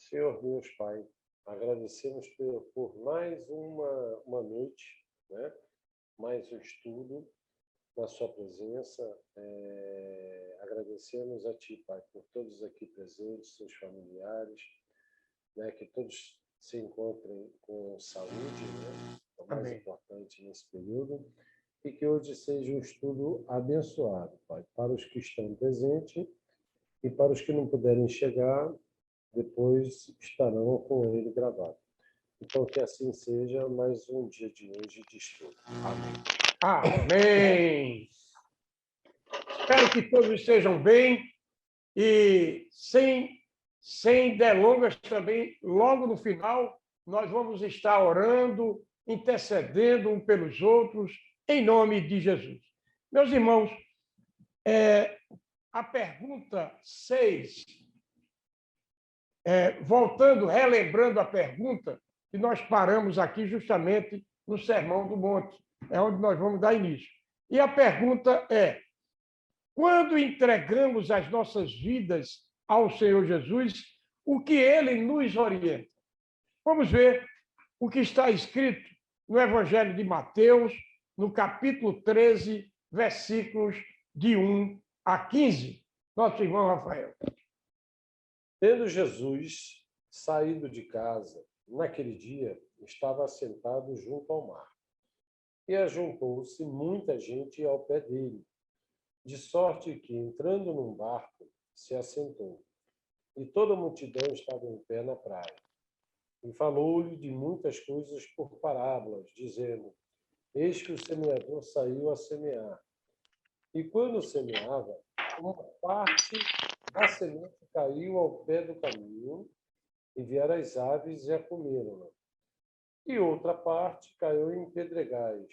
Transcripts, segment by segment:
Senhor Deus Pai, agradecemos por mais uma noite, né? Mais um estudo na sua presença. Agradecemos a Ti, Pai, por todos aqui presentes, seus familiares, né? Que todos se encontrem com saúde, né? É o mais importante nesse período. E que hoje seja um estudo abençoado, Pai, para os que estão presentes e para os que não puderem chegar, depois estarão com ele gravado. Então, que assim seja, mais um dia de hoje de estudo. Amém. Amém. Espero que todos estejam bem e sem delongas também, logo no final, nós vamos estar orando, intercedendo um pelos outros, em nome de Jesus. Meus irmãos, a pergunta 6, relembrando a pergunta, que nós paramos aqui justamente no Sermão do Monte, é onde nós vamos dar início. E a pergunta é: quando entregamos as nossas vidas ao Senhor Jesus, o que Ele nos orienta? Vamos ver o que está escrito no Evangelho de Mateus, no capítulo 13, versículos de 1 a 15. Nosso irmão Rafael. Tendo Jesus saído de casa, naquele dia, estava assentado junto ao mar. E ajuntou-se muita gente ao pé dele, de sorte que, entrando num barco, se assentou. E toda a multidão estava em pé na praia. E falou-lhe de muitas coisas por parábolas, dizendo: Eis que o semeador saiu a semear. E quando semeava, uma parte da semente caiu ao pé do caminho, e vieram as aves e a comeram. E outra parte caiu em pedregais,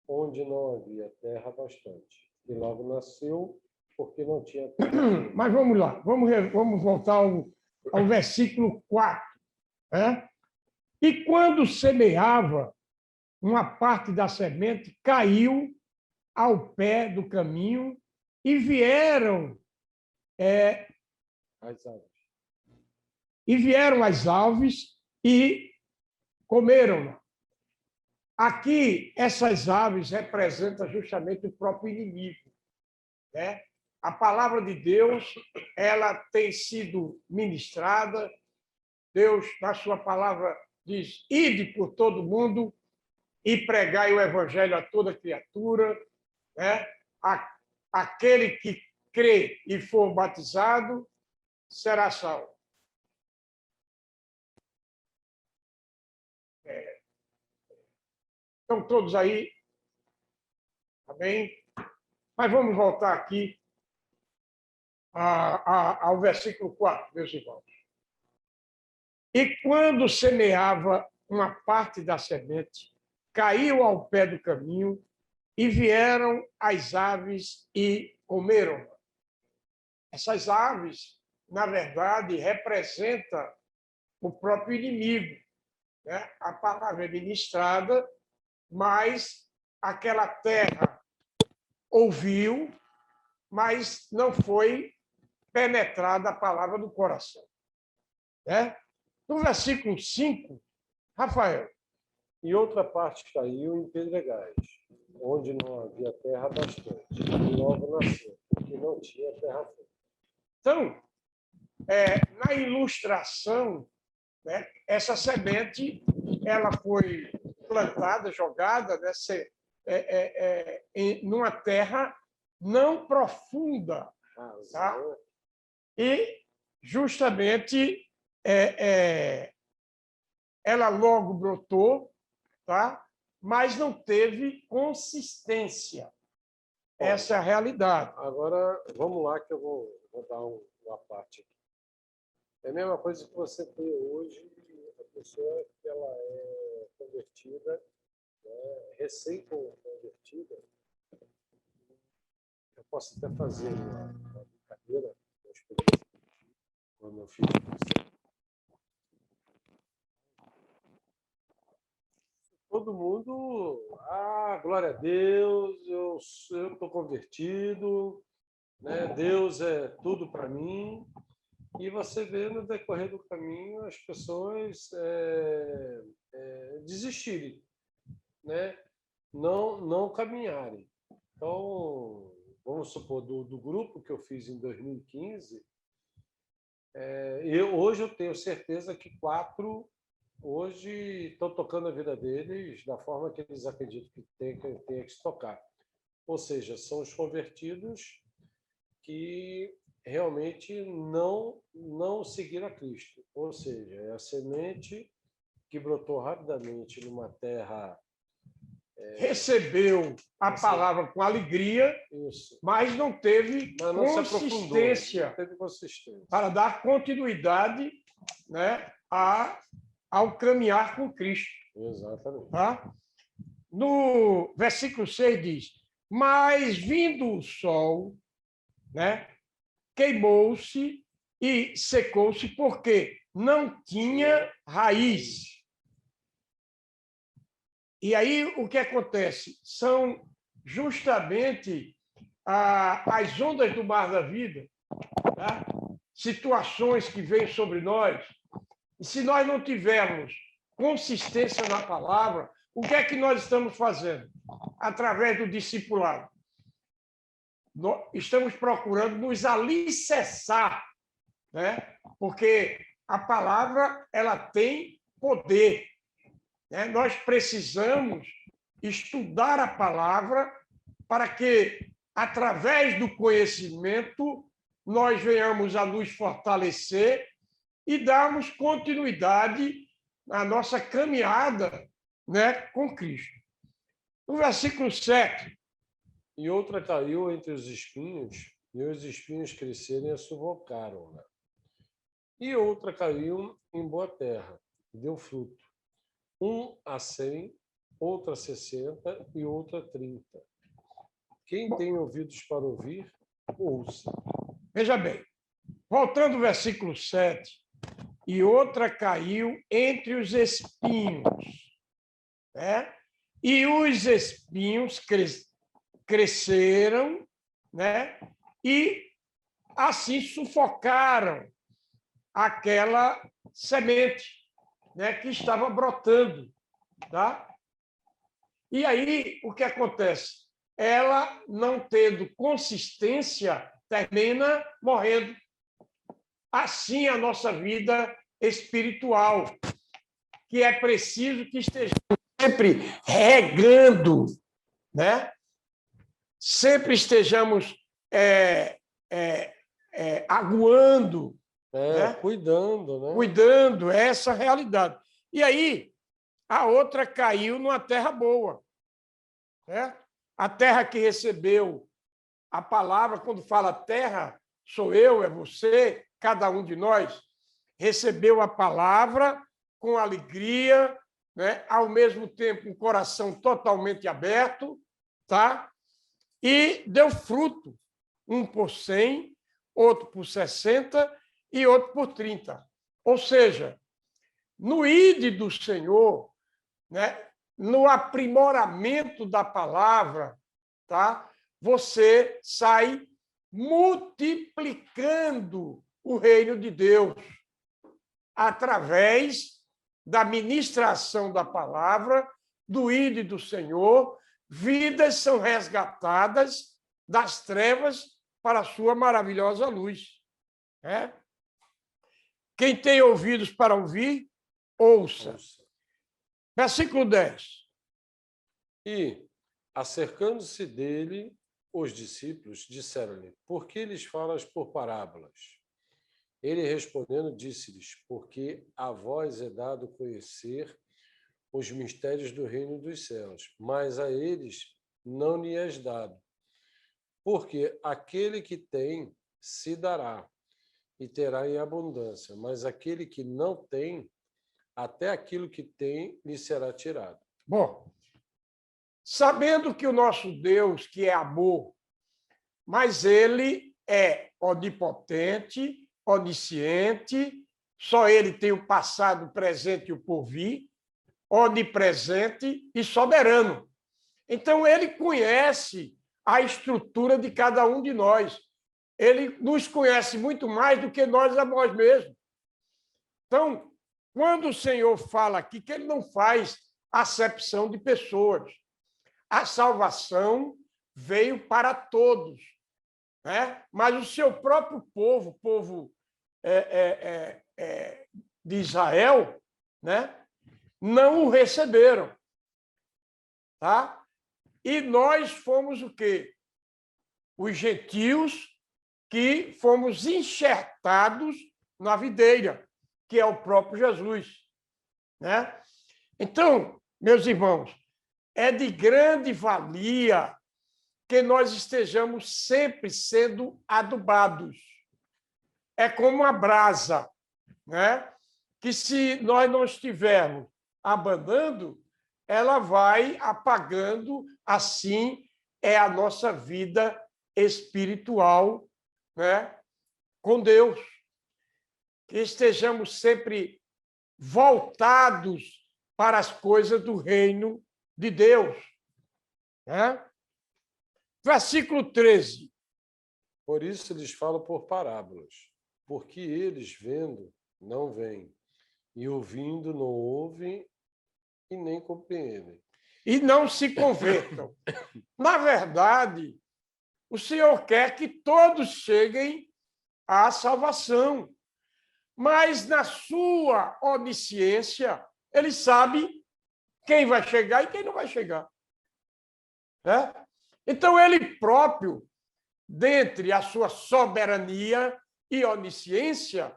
onde não havia terra bastante. E logo nasceu, porque não tinha terra. Mas vamos lá, vamos voltar ao versículo 4. Né? E quando semeava, uma parte da semente caiu ao pé do caminho e vieram As aves. as aves e comeram. Aqui, essas aves representam justamente o próprio inimigo, né? A palavra de Deus, ela tem sido ministrada. Deus, na sua palavra, diz: ide por todo mundo e pregai o evangelho a toda criatura, né? Aquele que crê e for batizado será salvo. Estão todos aí? Amém? Mas vamos voltar aqui ao versículo 4, meus irmãos. E quando semeava, uma parte da semente caiu ao pé do caminho e vieram as aves e comeram. Essas aves, na verdade, representam o próprio inimigo, né? A palavra é ministrada, mas aquela terra ouviu, mas não foi penetrada a palavra do coração. Né? No versículo 5, Rafael. E outra parte caiu em pedregais, onde não havia terra bastante. E logo nasceu, porque não tinha terra fértil. Então, na ilustração, né, essa semente ela foi plantada, jogada, né, numa terra não profunda. Tá? E, justamente, ela logo brotou, tá? Mas não teve consistência. Essa é a realidade. Agora, vamos lá, que eu vou dar uma parte aqui. É a mesma coisa que você tem hoje, a pessoa que ela é convertida, né, recém-convertida. Eu posso até fazer uma brincadeira, uma experiência com o meu filho. Todo mundo, glória a Deus, eu estou convertido, né? Deus é tudo para mim. E você vê no decorrer do caminho as pessoas desistirem, né? Não caminharem. Então, vamos supor, do grupo que eu fiz em 2015, hoje eu tenho certeza que 4 hoje estão tocando a vida deles da forma que eles acreditam que tem que se tocar. Ou seja, são os convertidos que realmente não seguiram a Cristo. Ou seja, é a semente que brotou rapidamente numa terra... Recebeu a palavra com alegria, Isso. mas não teve Não consistência, não teve consistência para dar continuidade, né, ao caminhar com Cristo. Exatamente. Tá? No versículo 6 diz: mas vindo o sol, né, queimou-se e secou-se, porque não tinha raiz. E aí o que acontece? São justamente as ondas do mar da vida, tá? Situações que vêm sobre nós. E se nós não tivermos consistência na palavra, o que é que nós estamos fazendo? Através do discipulado. Nós estamos procurando nos alicerçar, né? Porque a palavra ela tem poder. Né? Nós precisamos estudar a palavra para que, através do conhecimento, nós venhamos a nos fortalecer e darmos continuidade à nossa caminhada, né, com Cristo. No versículo 7. E outra caiu entre os espinhos, e os espinhos cresceram e a sufocaram-na. E outra caiu em boa terra, deu fruto. 100, outra 60 e outra 30. Quem tem ouvidos para ouvir, ouça. Veja bem, voltando ao versículo 7, e outra caiu entre os espinhos, né? E os espinhos cresceram, né? E assim sufocaram aquela semente, né, que estava brotando, tá? E aí o que acontece? Ela, não tendo consistência, termina morrendo. Assim a nossa vida espiritual, que é preciso que estejamos sempre regando, né? Sempre estejamos aguando, né? Cuidando, né? Cuidando, é essa a realidade. E aí, a outra caiu numa terra boa, né? A terra que recebeu a palavra, quando fala terra, sou eu, é você, cada um de nós, recebeu a palavra com alegria, né? Ao mesmo tempo, um coração totalmente aberto, tá? E deu fruto, um por 100, outro por 60 e outro por 30. Ou seja, no ide do Senhor, né, no aprimoramento da palavra, tá, você sai multiplicando o reino de Deus através da ministração da palavra, do ide do Senhor. Vidas são resgatadas das trevas para a sua maravilhosa luz. É? Quem tem ouvidos para ouvir, ouça. Versículo 10. E, acercando-se dele, os discípulos disseram-lhe: por que lhes falas por parábolas? Ele respondendo, disse-lhes: porque a vós é dado conhecer os mistérios do reino dos céus, mas a eles não lhe és dado. Porque aquele que tem, se dará, e terá em abundância, mas aquele que não tem, até aquilo que tem lhe será tirado. Bom, sabendo que o nosso Deus, que é amor, mas ele é onipotente, onisciente, só ele tem o passado, o presente e o porvir, onipresente e soberano. Então, ele conhece a estrutura de cada um de nós. ele nos conhece muito mais do que nós a nós mesmos. Então, quando o Senhor fala aqui que ele não faz acepção de pessoas, a salvação veio para todos, né? Mas o seu próprio povo, o povo de Israel, né? Não o receberam. Tá? E nós fomos o quê? Os gentios que fomos enxertados na videira, que é o próprio Jesus. Né? Então, meus irmãos, é de grande valia que nós estejamos sempre sendo adubados. É como a brasa, né? Que se nós não estivermos abandando, ela vai apagando, assim é a nossa vida espiritual, né? Com Deus. Que estejamos sempre voltados para as coisas do reino de Deus. Né? Versículo 13. Por isso lhes falo por parábolas, porque eles, vendo, não veem, e ouvindo, não ouvem e nem compreendem. E não se convertam. Na verdade, o Senhor quer que todos cheguem à salvação, mas na sua onisciência, ele sabe quem vai chegar e quem não vai chegar. Né? Então, ele próprio, dentre a sua soberania e onisciência,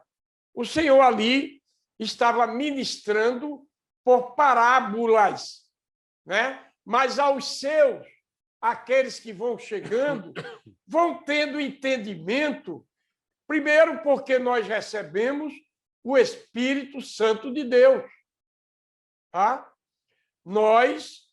o Senhor ali estava ministrando por parábolas, né? Mas aos seus, aqueles que vão chegando, vão tendo entendimento, primeiro porque nós recebemos o Espírito Santo de Deus. Tá? Nós,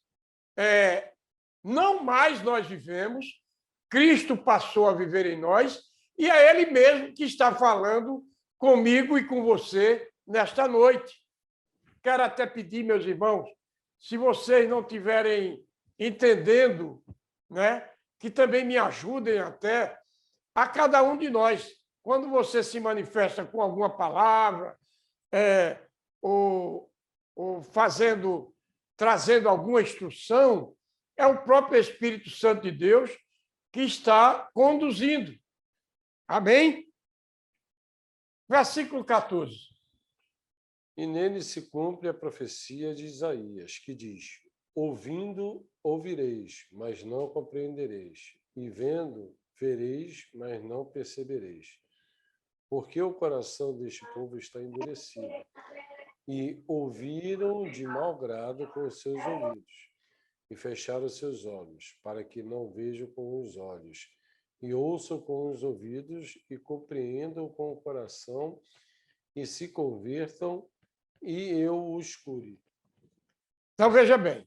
não mais nós vivemos, Cristo passou a viver em nós, e é Ele mesmo que está falando comigo e com você nesta noite. Quero até pedir, meus irmãos, se vocês não estiverem entendendo, né, que também me ajudem até a cada um de nós. Quando você se manifesta com alguma palavra, ou trazendo alguma instrução, é o próprio Espírito Santo de Deus que está conduzindo. Amém? Versículo 14. E nele se cumpre a profecia de Isaías, que diz: ouvindo, ouvireis, mas não compreendereis, e vendo, vereis, mas não percebereis. Porque o coração deste povo está endurecido, e ouviram de mau grado com os seus ouvidos, e fecharam seus olhos, para que não vejam com os olhos, e ouçam com os ouvidos, e compreendam com o coração, e se convertam, e eu os cure. Então, veja bem,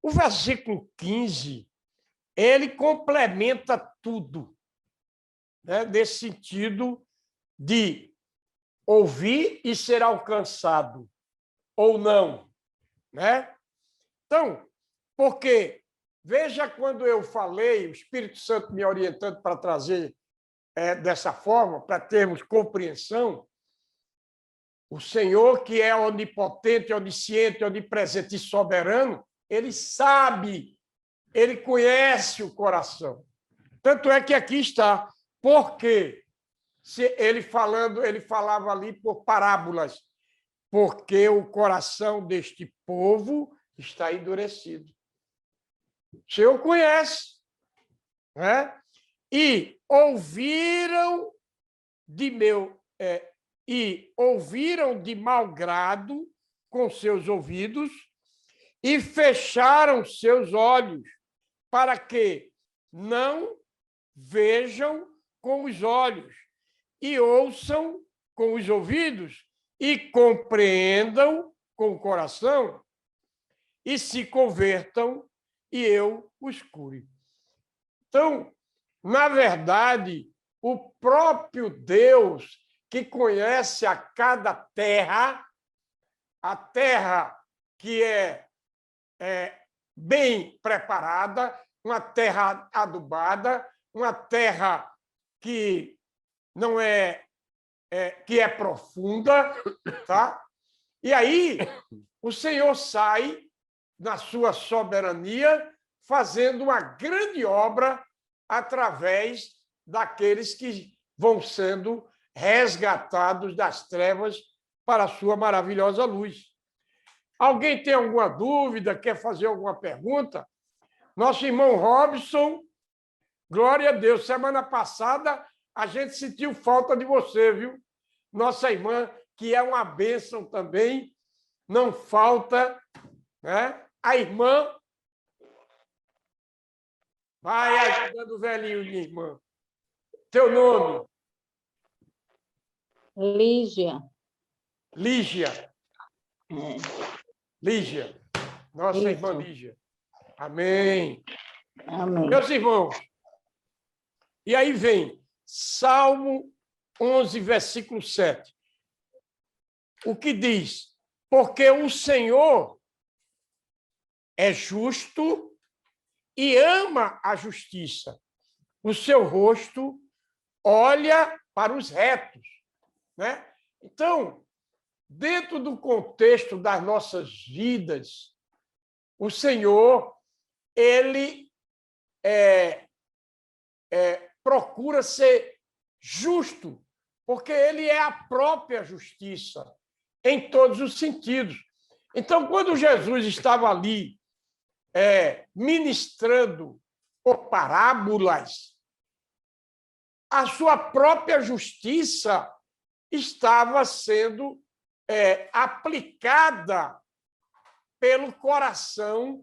o versículo 15, ele complementa tudo, né, nesse sentido de ouvir e ser alcançado, ou não. Né? Então, porque, veja quando eu falei, o Espírito Santo me orientando para trazer dessa forma, para termos compreensão, o Senhor, que é onipotente, onisciente, onipresente e soberano, ele sabe, ele conhece o coração. Tanto é que aqui está, porque se ele falava ali por parábolas, porque o coração deste povo está endurecido. O Senhor conhece, né? E ouviram de mau grado com seus ouvidos e fecharam seus olhos para que não vejam com os olhos e ouçam com os ouvidos e compreendam com o coração e se convertam e eu os cure. Então, na verdade, o próprio Deus que conhece a cada terra, a terra que é bem preparada, uma terra adubada, uma terra que não que é profunda, tá? E aí o Senhor sai na sua soberania fazendo uma grande obra através daqueles que vão sendo resgatados das trevas para a sua maravilhosa luz. Alguém tem alguma dúvida, quer fazer alguma pergunta? Nosso irmão Robson, glória a Deus, semana passada a gente sentiu falta de você, viu? Nossa irmã, que é uma bênção também, não falta, né? A irmã vai ajudando o velhinho, minha irmã. Teu nome? Lígia. Lígia. É. Lígia. Nossa Isso. irmã Lígia. Amém. Amém. Meus irmãos, e aí vem Salmo 11, versículo 7. O que diz? Porque o Senhor é justo e ama a justiça. O seu rosto olha para os retos, né? Então, dentro do contexto das nossas vidas, o Senhor, ele procura ser justo, porque ele é a própria justiça, em todos os sentidos. Então, quando Jesus estava ali ministrando por parábolas, a sua própria justiça estava sendo aplicada pelo coração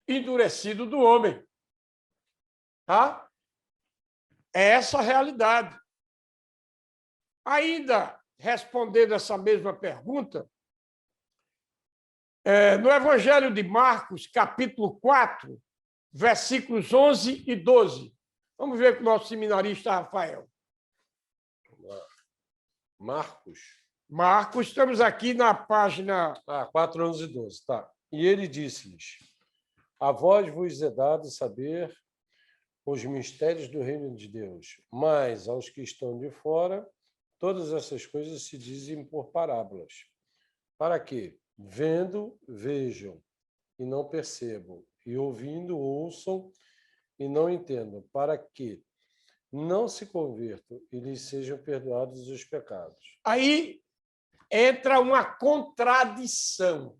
endurecido do homem. Tá? É essa a realidade. Ainda respondendo essa mesma pergunta, no Evangelho de Marcos, capítulo 4, versículos 11 e 12. Vamos ver com o nosso seminarista Rafael. Marcos, estamos aqui na página... 4, 11 e 12, tá. E ele disse-lhes, a vós vos é dado saber os mistérios do reino de Deus, mas aos que estão de fora, todas essas coisas se dizem por parábolas, para que, vendo, vejam e não percebam, e ouvindo, ouçam e não entendam, para que não se convertam e lhes sejam perdoados os pecados. Aí entra uma contradição.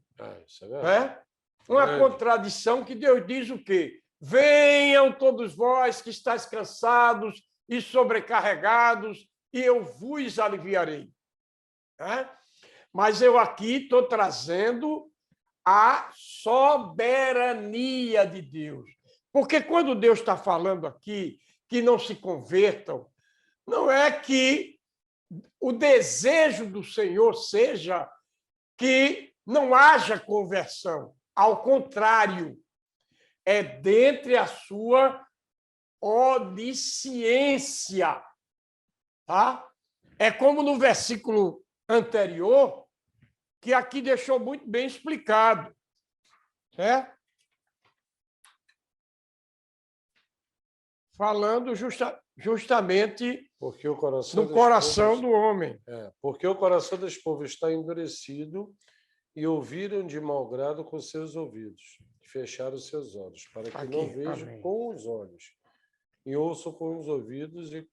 Isso é verdade. Né? Uma contradição que Deus diz o quê? Venham todos vós que estáis cansados e sobrecarregados, e eu vos aliviarei. Né? Mas eu aqui estou trazendo a soberania de Deus. Porque quando Deus está falando aqui que não se convertam, não é que o desejo do Senhor seja que não haja conversão. Ao contrário, é dentre a sua onisciência. Tá? É como no versículo anterior, que aqui deixou muito bem explicado. Certo? Falando justamente porque o coração no coração do homem. Porque o coração desse povo está endurecido e ouviram de mau grado com seus ouvidos, e fecharam seus olhos, para que não vejam com os olhos, e ouçam com os ouvidos, e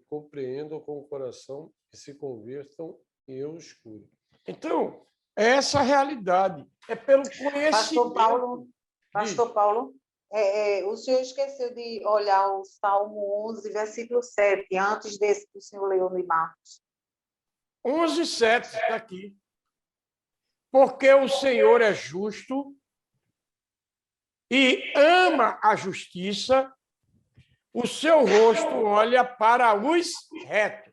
compreendam com o coração, e se convertam, e eu os curo. Então, é essa a realidade. É pelo conhecimento. Pastor Paulo, o senhor esqueceu de olhar o Salmo 11, versículo 7, antes desse que o senhor leu de Marcos. 11, 7 está aqui. Porque o Senhor é justo e ama a justiça, o seu rosto olha para os retos.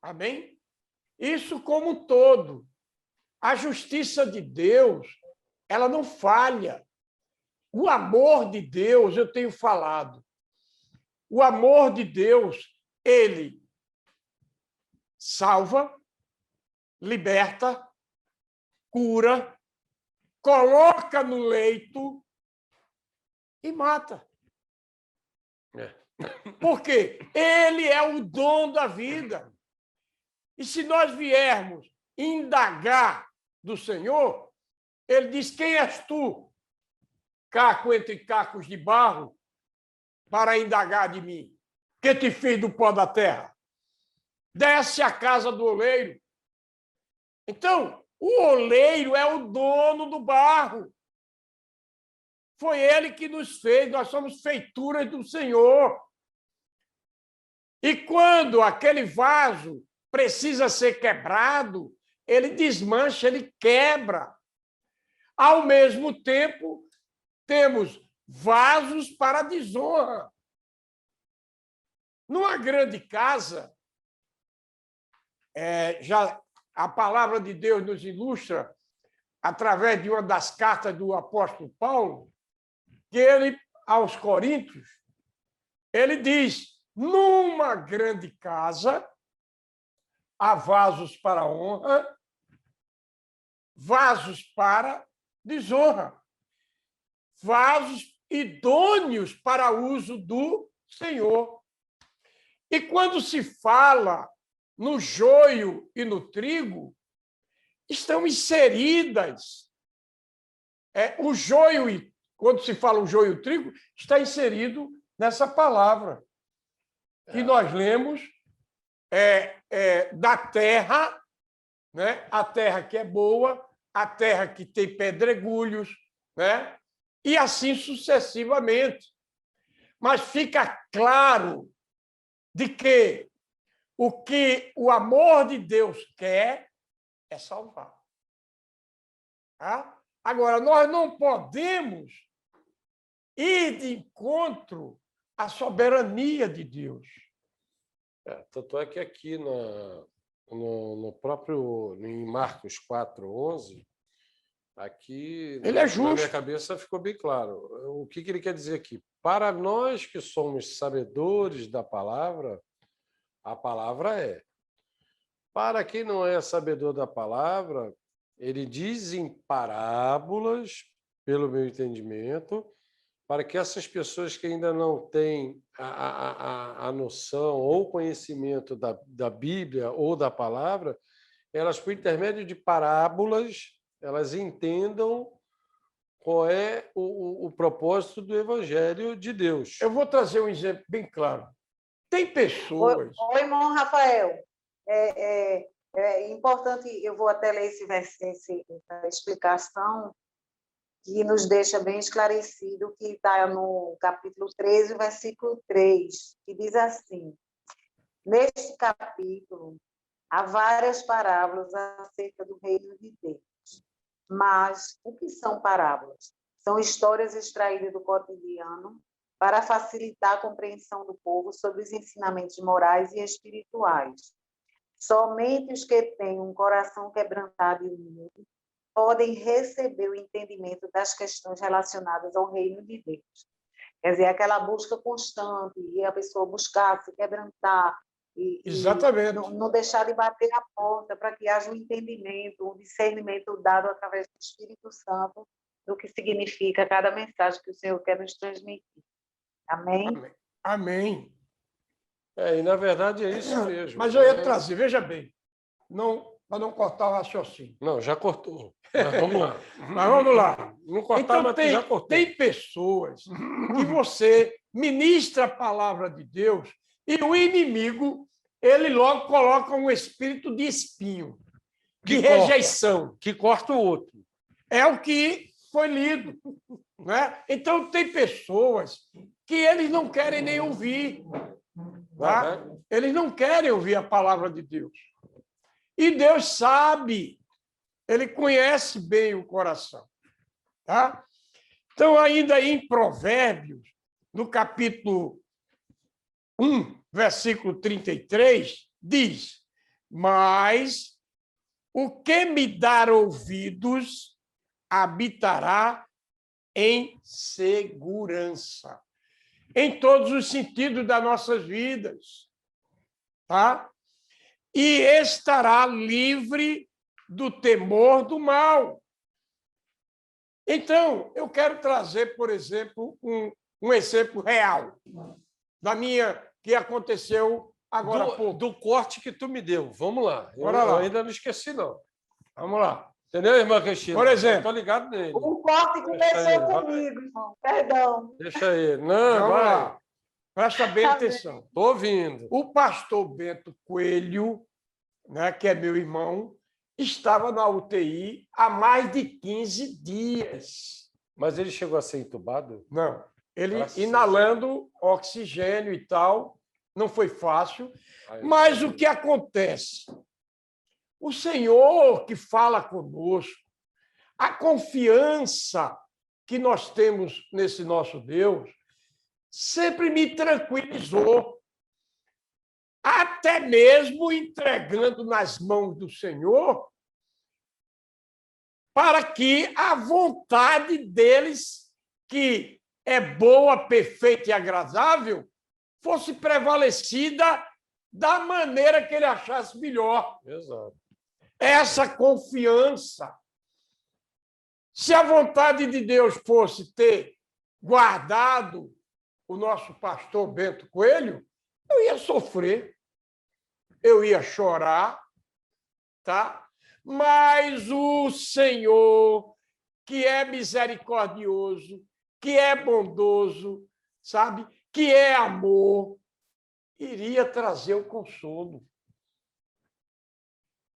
Amém? Isso como um todo. A justiça de Deus, ela não falha. O amor de Deus, eu tenho falado, o amor de Deus, ele salva, liberta, cura, coloca no leito e mata. Porque ele é o dono da vida. E se nós viermos indagar do Senhor, ele diz: quem és tu, caco entre cacos de barro, para indagar de mim? Que te fiz do pó da terra? Desce à casa do oleiro. Então, o oleiro é o dono do barro. Foi ele que nos fez, nós somos feituras do Senhor. E quando aquele vaso precisa ser quebrado, ele desmancha, ele quebra. Ao mesmo tempo, temos vasos para desonra. Numa grande casa, já a palavra de Deus nos ilustra, através de uma das cartas do apóstolo Paulo, que ele, aos Coríntios, ele diz: numa grande casa há vasos para honra, vasos para desonra, vasos idôneos para uso do Senhor. E quando se fala no joio e no trigo, estão inseridas. O joio, quando se fala o joio e o trigo, está inserido nessa palavra que nós lemos da terra, né? A terra que é boa, a terra que tem pedregulhos, né? E assim sucessivamente. Mas fica claro de que o amor de Deus quer é salvar. Tá? Agora, nós não podemos ir de encontro à soberania de Deus. Tanto é que aqui no próprio em Marcos 4:11, aqui Ele é na justo. minha cabeça ficou bem claro. O que ele quer dizer aqui? Para nós que somos sabedores da palavra, a palavra é. Para quem não é sabedor da palavra, ele diz em parábolas, pelo meu entendimento, para que essas pessoas que ainda não têm a noção ou conhecimento da Bíblia ou da palavra, elas, por intermédio de parábolas, elas entendam qual é o propósito do Evangelho de Deus. Eu vou trazer um exemplo bem claro. Tem pessoas... Oi, irmão Rafael. É importante, eu vou até ler essa explicação, que nos deixa bem esclarecido, que está no capítulo 13, versículo 3, que diz assim: neste capítulo, há várias parábolas acerca do reino de Deus. Mas o que são parábolas? São histórias extraídas do cotidiano para facilitar a compreensão do povo sobre os ensinamentos morais e espirituais. Somente os que têm um coração quebrantado e humilde podem receber o entendimento das questões relacionadas ao reino de Deus. Quer dizer, aquela busca constante, e a pessoa buscar, se quebrantar, Exatamente. E não deixar de bater a porta para que haja um entendimento, um discernimento dado através do Espírito Santo do que significa cada mensagem que o Senhor quer nos transmitir. Amém? Amém. E, na verdade, é isso mesmo. Mas eu ia trazer, veja bem, para não cortar o raciocínio. Não, já cortou. Mas vamos lá. Mas vamos lá. Não cortar, Então, mas já cortou. tem pessoas que você ministra a palavra de Deus e o inimigo, ele logo coloca um espírito de espinho, de rejeição. Que corta o outro. É o que foi lido. Né? Então, tem pessoas que eles não querem nem ouvir. Tá? Eles não querem ouvir a palavra de Deus. E Deus sabe, ele conhece bem o coração. Tá? Então, ainda aí em Provérbios, no capítulo 1, versículo 33, diz: mas o que me dar ouvidos habitará em segurança, em todos os sentidos das nossas vidas, tá? E estará livre do temor do mal. Então, eu quero trazer, por exemplo, um exemplo real. que aconteceu agora há pouco. Do corte que tu me deu. Vamos lá. Bora lá. Eu ainda não esqueci, não. Vamos lá. Entendeu, irmã Cristina? Por exemplo. Estou ligado nele. O corte começou comigo, irmão. Perdão. Deixa ele. Não, Vamos vai. lá. Presta bem atenção. Estou ouvindo. O pastor Bento Coelho, né, que é meu irmão, estava na UTI há mais de 15 dias. Mas ele chegou a ser entubado? Não. Ele Graças inalando oxigênio e tal. Não foi fácil. Mas o que acontece? O Senhor que fala conosco, a confiança que nós temos nesse nosso Deus, sempre me tranquilizou. Até mesmo entregando nas mãos do Senhor, para que a vontade deles, que é boa, perfeita e agradável, fosse prevalecida da maneira que ele achasse melhor. Exato. Essa confiança. Se a vontade de Deus fosse ter guardado o nosso pastor Bento Coelho, eu ia sofrer, eu ia chorar, tá? Mas o Senhor, que é misericordioso, que é bondoso, sabe? Que é amor, iria trazer o consolo.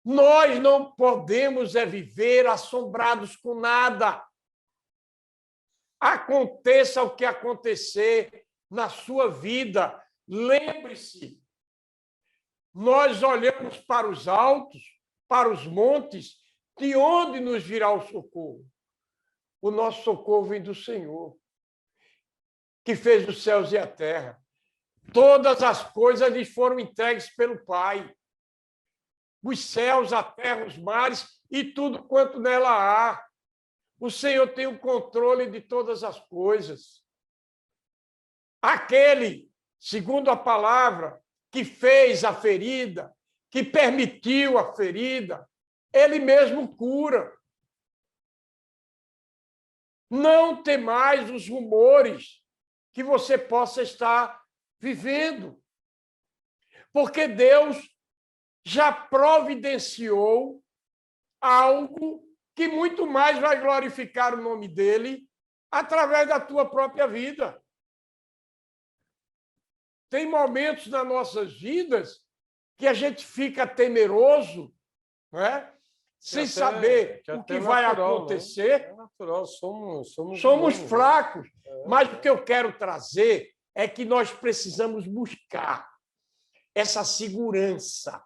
Nós não podemos viver assombrados com nada. Aconteça o que acontecer na sua vida, lembre-se, nós olhamos para os altos, para os montes, de onde nos virá o socorro? O nosso socorro vem do Senhor, que fez os céus e a terra. Todas as coisas lhes foram entregues pelo Pai. Os céus, a terra, os mares e tudo quanto nela há. O Senhor tem o controle de todas as coisas. Aquele, segundo a palavra, que fez a ferida, que permitiu a ferida, ele mesmo cura. Não tem mais os rumores que você possa estar vivendo. Porque Deus já providenciou algo que muito mais vai glorificar o nome dele através da tua própria vida. Tem momentos nas nossas vidas que a gente fica temeroso, né? Sem saber o que vai acontecer. É natural, somos fracos. Mas o que eu quero trazer é que nós precisamos buscar essa segurança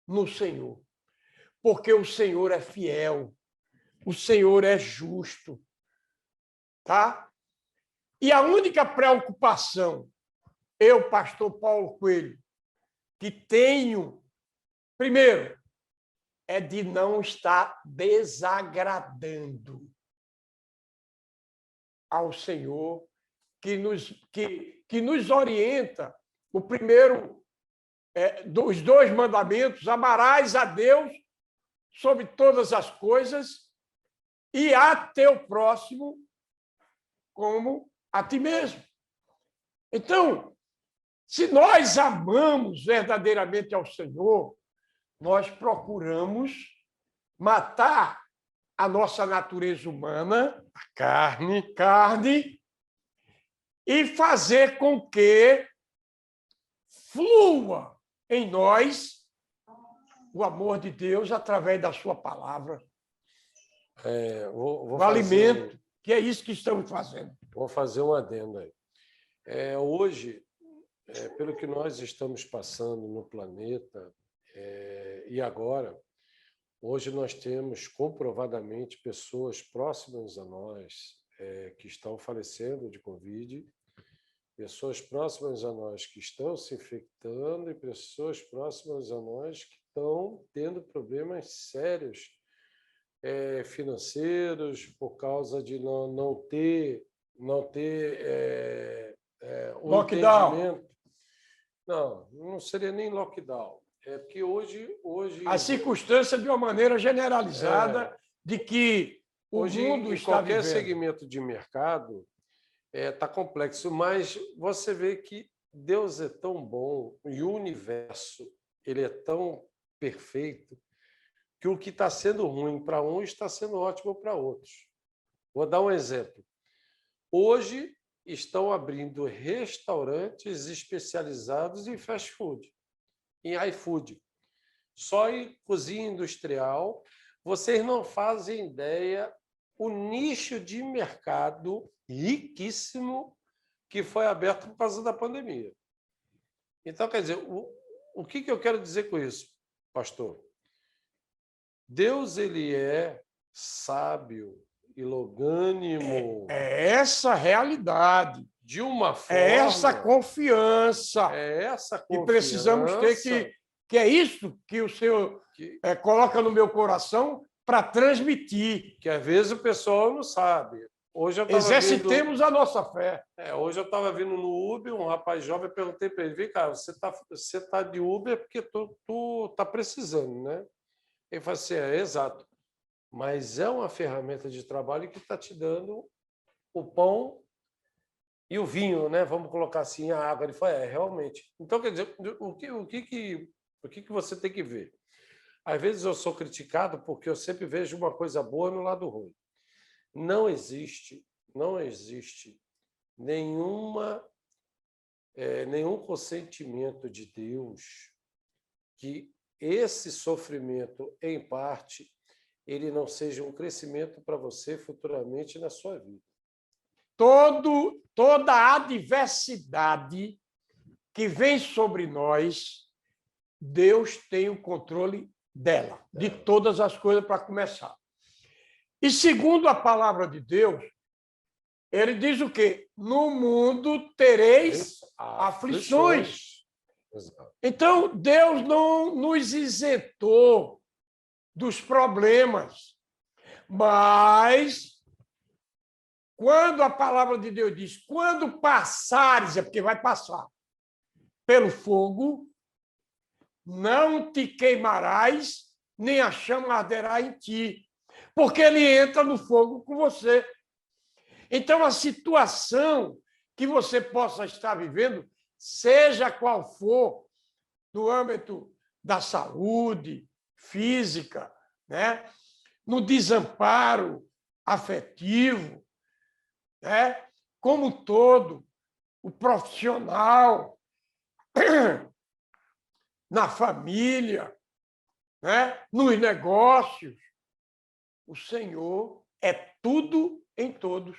no Senhor. Porque o Senhor é fiel, o Senhor é justo. Tá? E a única preocupação, eu, pastor Paulo Coelho, que tenho, primeiro, é de não estar desagradando ao Senhor, que nos orienta. O primeiro dos 2 mandamentos: amarás a Deus sobre todas as coisas e a teu próximo como a ti mesmo. Então, se nós amamos verdadeiramente ao Senhor, nós procuramos matar a nossa natureza humana, a carne, e fazer com que flua em nós o amor de Deus através da sua palavra. O alimento, que é isso que estamos fazendo. Vou fazer um adendo aí. Hoje, pelo que nós estamos passando no planeta, e agora, hoje nós temos comprovadamente pessoas próximas a nós que estão falecendo de Covid, pessoas próximas a nós que estão se infectando e pessoas próximas a nós que estão tendo problemas sérios financeiros por causa de não ter um lockdown. entendimento. Não seria nem lockdown. É porque hoje a circunstância de uma maneira generalizada de que o hoje, mundo em está qualquer vivendo. segmento de mercado, tá complexo, mas você vê que Deus é tão bom e o universo ele é tão perfeito que o que está sendo ruim para um está sendo ótimo para outros. Vou dar um exemplo. Hoje estão abrindo restaurantes especializados em fast food, em iFood, só em cozinha industrial. Vocês não fazem ideia o nicho de mercado riquíssimo que foi aberto por causa da pandemia. Então, quer dizer, o que eu quero dizer com isso, pastor? Deus ele é sábio e longânimo. É essa realidade. De uma forma. É essa confiança. É essa confiança. Que precisamos ter que é isso que o Senhor coloca no meu coração para transmitir. Que às vezes o pessoal não sabe. Hoje eu exercitemos a nossa fé. Hoje eu estava vindo no Uber, um rapaz jovem, eu perguntei para ele: vem cá, você tá de Uber porque tu tá precisando, né? Ele falou assim: exato. Mas é uma ferramenta de trabalho que está te dando o pão e o vinho, né? Vamos colocar assim, a água. Ele falou: realmente. Então, quer dizer, o que você tem que ver? Às vezes eu sou criticado porque eu sempre vejo uma coisa boa no lado ruim. Não existe nenhum consentimento de Deus que esse sofrimento, em parte, ele não seja um crescimento para você futuramente na sua vida. Toda a adversidade que vem sobre nós, Deus tem o controle dela, de todas as coisas, para começar. E segundo a palavra de Deus, ele diz o quê? No mundo tereis aflições. Então, Deus não nos isentou dos problemas, mas quando a palavra de Deus diz, quando passares, é porque vai passar, pelo fogo, não te queimarás, nem a chama arderá em ti, porque ele entra no fogo com você. Então, a situação que você possa estar vivendo, seja qual for, no âmbito da saúde física, né? No desamparo afetivo, né? Como todo, o profissional, na família, né? Nos negócios, o Senhor é tudo em todos.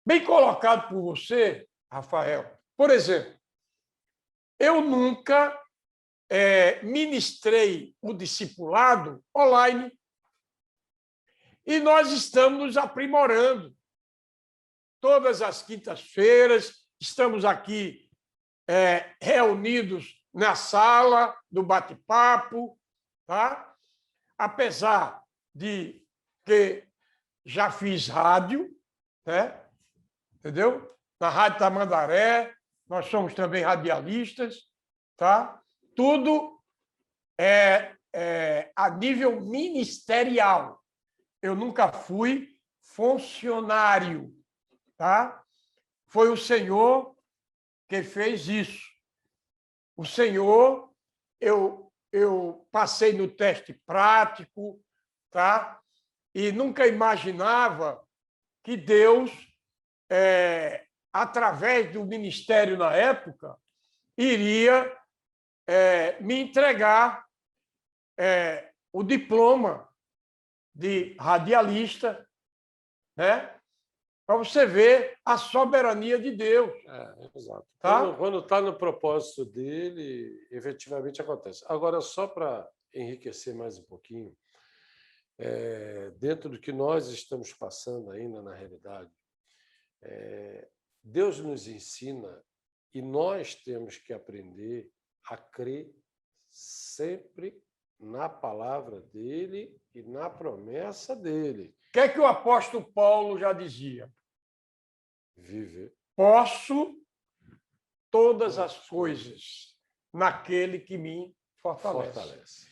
Bem colocado por você, Rafael. Por exemplo, eu nunca ministrei o discipulado online e nós estamos nos aprimorando. Todas as quintas-feiras estamos aqui reunidos na sala do bate-papo, tá? Apesar de que já fiz rádio, né? Entendeu? Na Rádio Tamandaré, nós somos também radialistas, tá? Tudo a nível ministerial. Eu nunca fui funcionário, tá? Foi o Senhor que fez isso. O Senhor, eu passei no teste prático, tá? E nunca imaginava que Deus, através do ministério na época, iria me entregar o diploma de radialista, né? Para você ver a soberania de Deus. Exato. Tá? Quando está no propósito dele, efetivamente acontece. Agora, só para enriquecer mais um pouquinho, dentro do que nós estamos passando ainda na realidade, Deus nos ensina e nós temos que aprender a crer sempre na palavra dele e na promessa dele. O que é que o apóstolo Paulo já dizia? Viver. Posso todas as coisas naquele que me fortalece.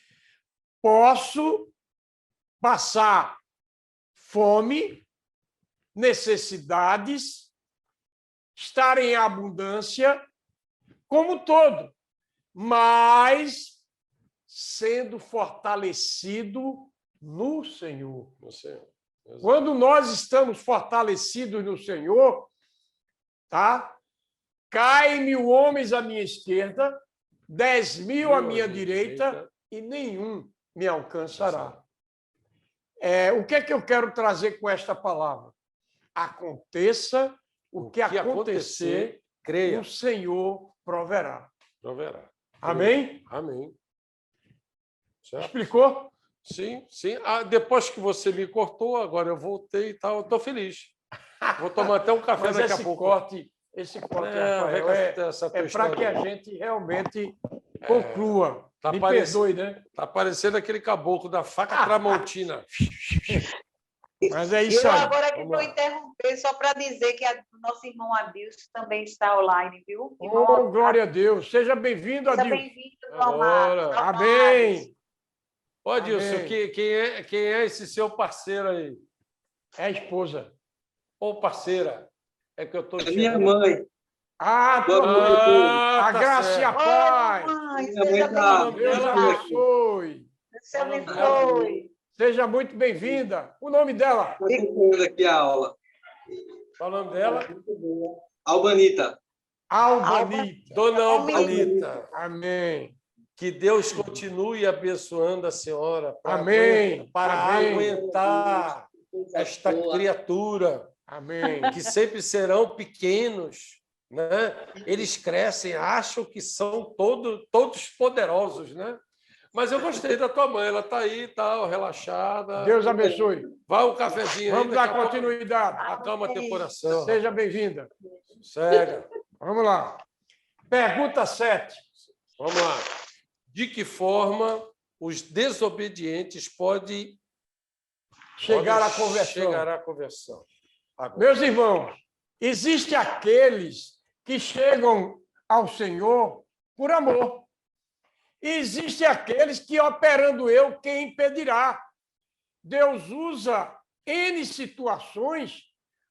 Posso passar fome, necessidades, estar em abundância como todo, mas sendo fortalecido no Senhor. No Senhor. Exato. Quando nós estamos fortalecidos no Senhor, tá? Cai 1.000 homens à minha esquerda, 10.000 à minha direita, e nenhum me alcançará. O que é que eu quero trazer com esta palavra? Aconteça o que acontecer, creia. o Senhor proverá. Proverá. Amém? Amém. Certo? Explicou? Sim, sim. Depois que você me cortou, agora eu voltei e tal, eu estou feliz. Vou tomar até um café Mas daqui a esse pouco. Esse corte, Rafael, é para que a gente realmente conclua. Me perdoe, né? Está parecendo aquele caboclo da faca tramontina. Mas é isso eu aí. agora que vou interromper só para dizer que o nosso irmão Adilson também está online, viu? Oh, glória a Deus. Seja bem-vindo, Seja Adilson. bem-vindo, meu amado. Agora. Amém. Ô, Adilson, Amém. quem é esse seu parceiro aí? É a esposa. Ou parceira? É que eu estou Minha mãe. Ah, Boa noite a todos. a graça e a certo. paz. Oi, mamãe, Minha seja mãe tá- bem-vinda. Deus abençoe. Deus te abençoe. Seja muito bem-vinda. O nome dela? Estou acompanhando aqui a aula. Qual o nome dela? Albanita. Albanita. Dona Albanita. Amém. Que Deus continue abençoando a senhora Amém. para Amém. aguentar esta criatura, Amém. que sempre serão pequenos, né? Eles crescem, acham que são todos poderosos, né? Mas eu gostei da tua mãe, ela está aí, tal, relaxada. Deus abençoe. Vai um cafezinho aí. Vamos dar continuidade. Acalma teu coração. Seja bem-vinda. Cega. Vamos lá. Pergunta 7. Vamos lá. De que forma os desobedientes podem Chegar à conversão. Chegar à conversão. Agora. Meus irmãos, existem aqueles que chegam ao Senhor por amor. E existem aqueles que, operando eu, quem impedirá? Deus usa N situações,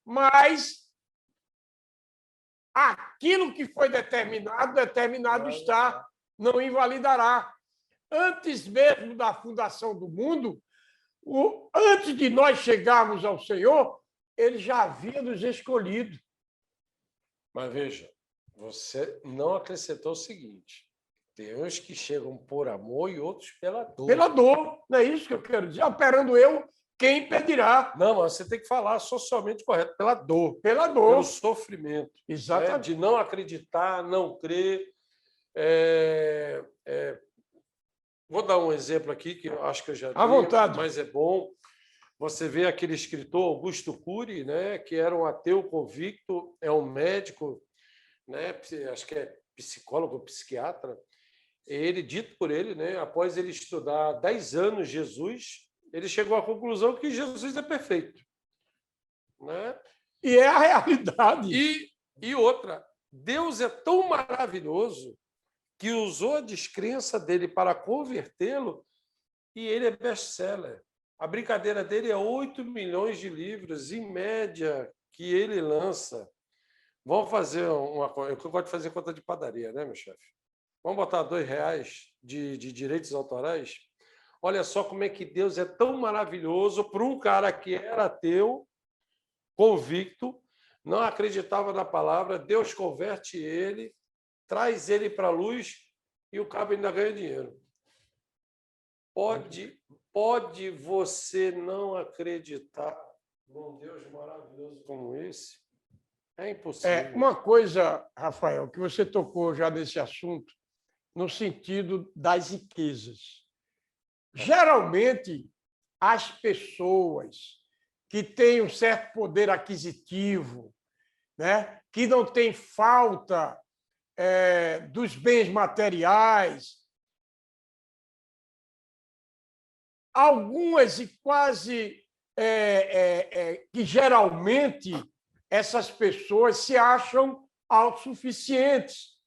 mas aquilo que foi determinado está, não invalidará. Antes mesmo da fundação do mundo, antes de nós chegarmos ao Senhor, ele já havia nos escolhido. Mas veja, você não acrescentou o seguinte: tem uns que chegam por amor e outros pela dor. Pela dor, não é isso que eu quero dizer. Operando eu, quem impedirá? Não, mas você tem que falar socialmente correto, pela dor. Pela dor. Pelo sofrimento. Exatamente. Né? De não acreditar, não crer. Vou dar um exemplo aqui, que eu acho que eu já dei, à vontade, mas é bom. Você vê aquele escritor Augusto Cury, né, que era um ateu convicto, é um médico, né, acho que é psicólogo, psiquiatra. Ele, dito por ele, né, após ele estudar 10 anos Jesus, ele chegou à conclusão que Jesus é perfeito. Né? E é a realidade. E outra, Deus é tão maravilhoso que usou a descrença dele para convertê-lo, e ele é best-seller. A brincadeira dele é 8 milhões de livros, em média, que ele lança. Vamos fazer uma coisa. Eu gosto de fazer conta de padaria, né, meu chefe? Vamos botar R$2 de direitos autorais? Olha só como é que Deus é tão maravilhoso para um cara que era ateu, convicto, não acreditava na palavra, Deus converte ele, traz ele para a luz e o cabo ainda ganha dinheiro. Pode você não acreditar num Deus maravilhoso como esse? É impossível. Uma coisa, Rafael, que você tocou já nesse assunto, no sentido das riquezas. Geralmente, as pessoas que têm um certo poder aquisitivo, né, que não têm falta dos bens materiais, algumas e quase que geralmente essas pessoas se acham autossuficientes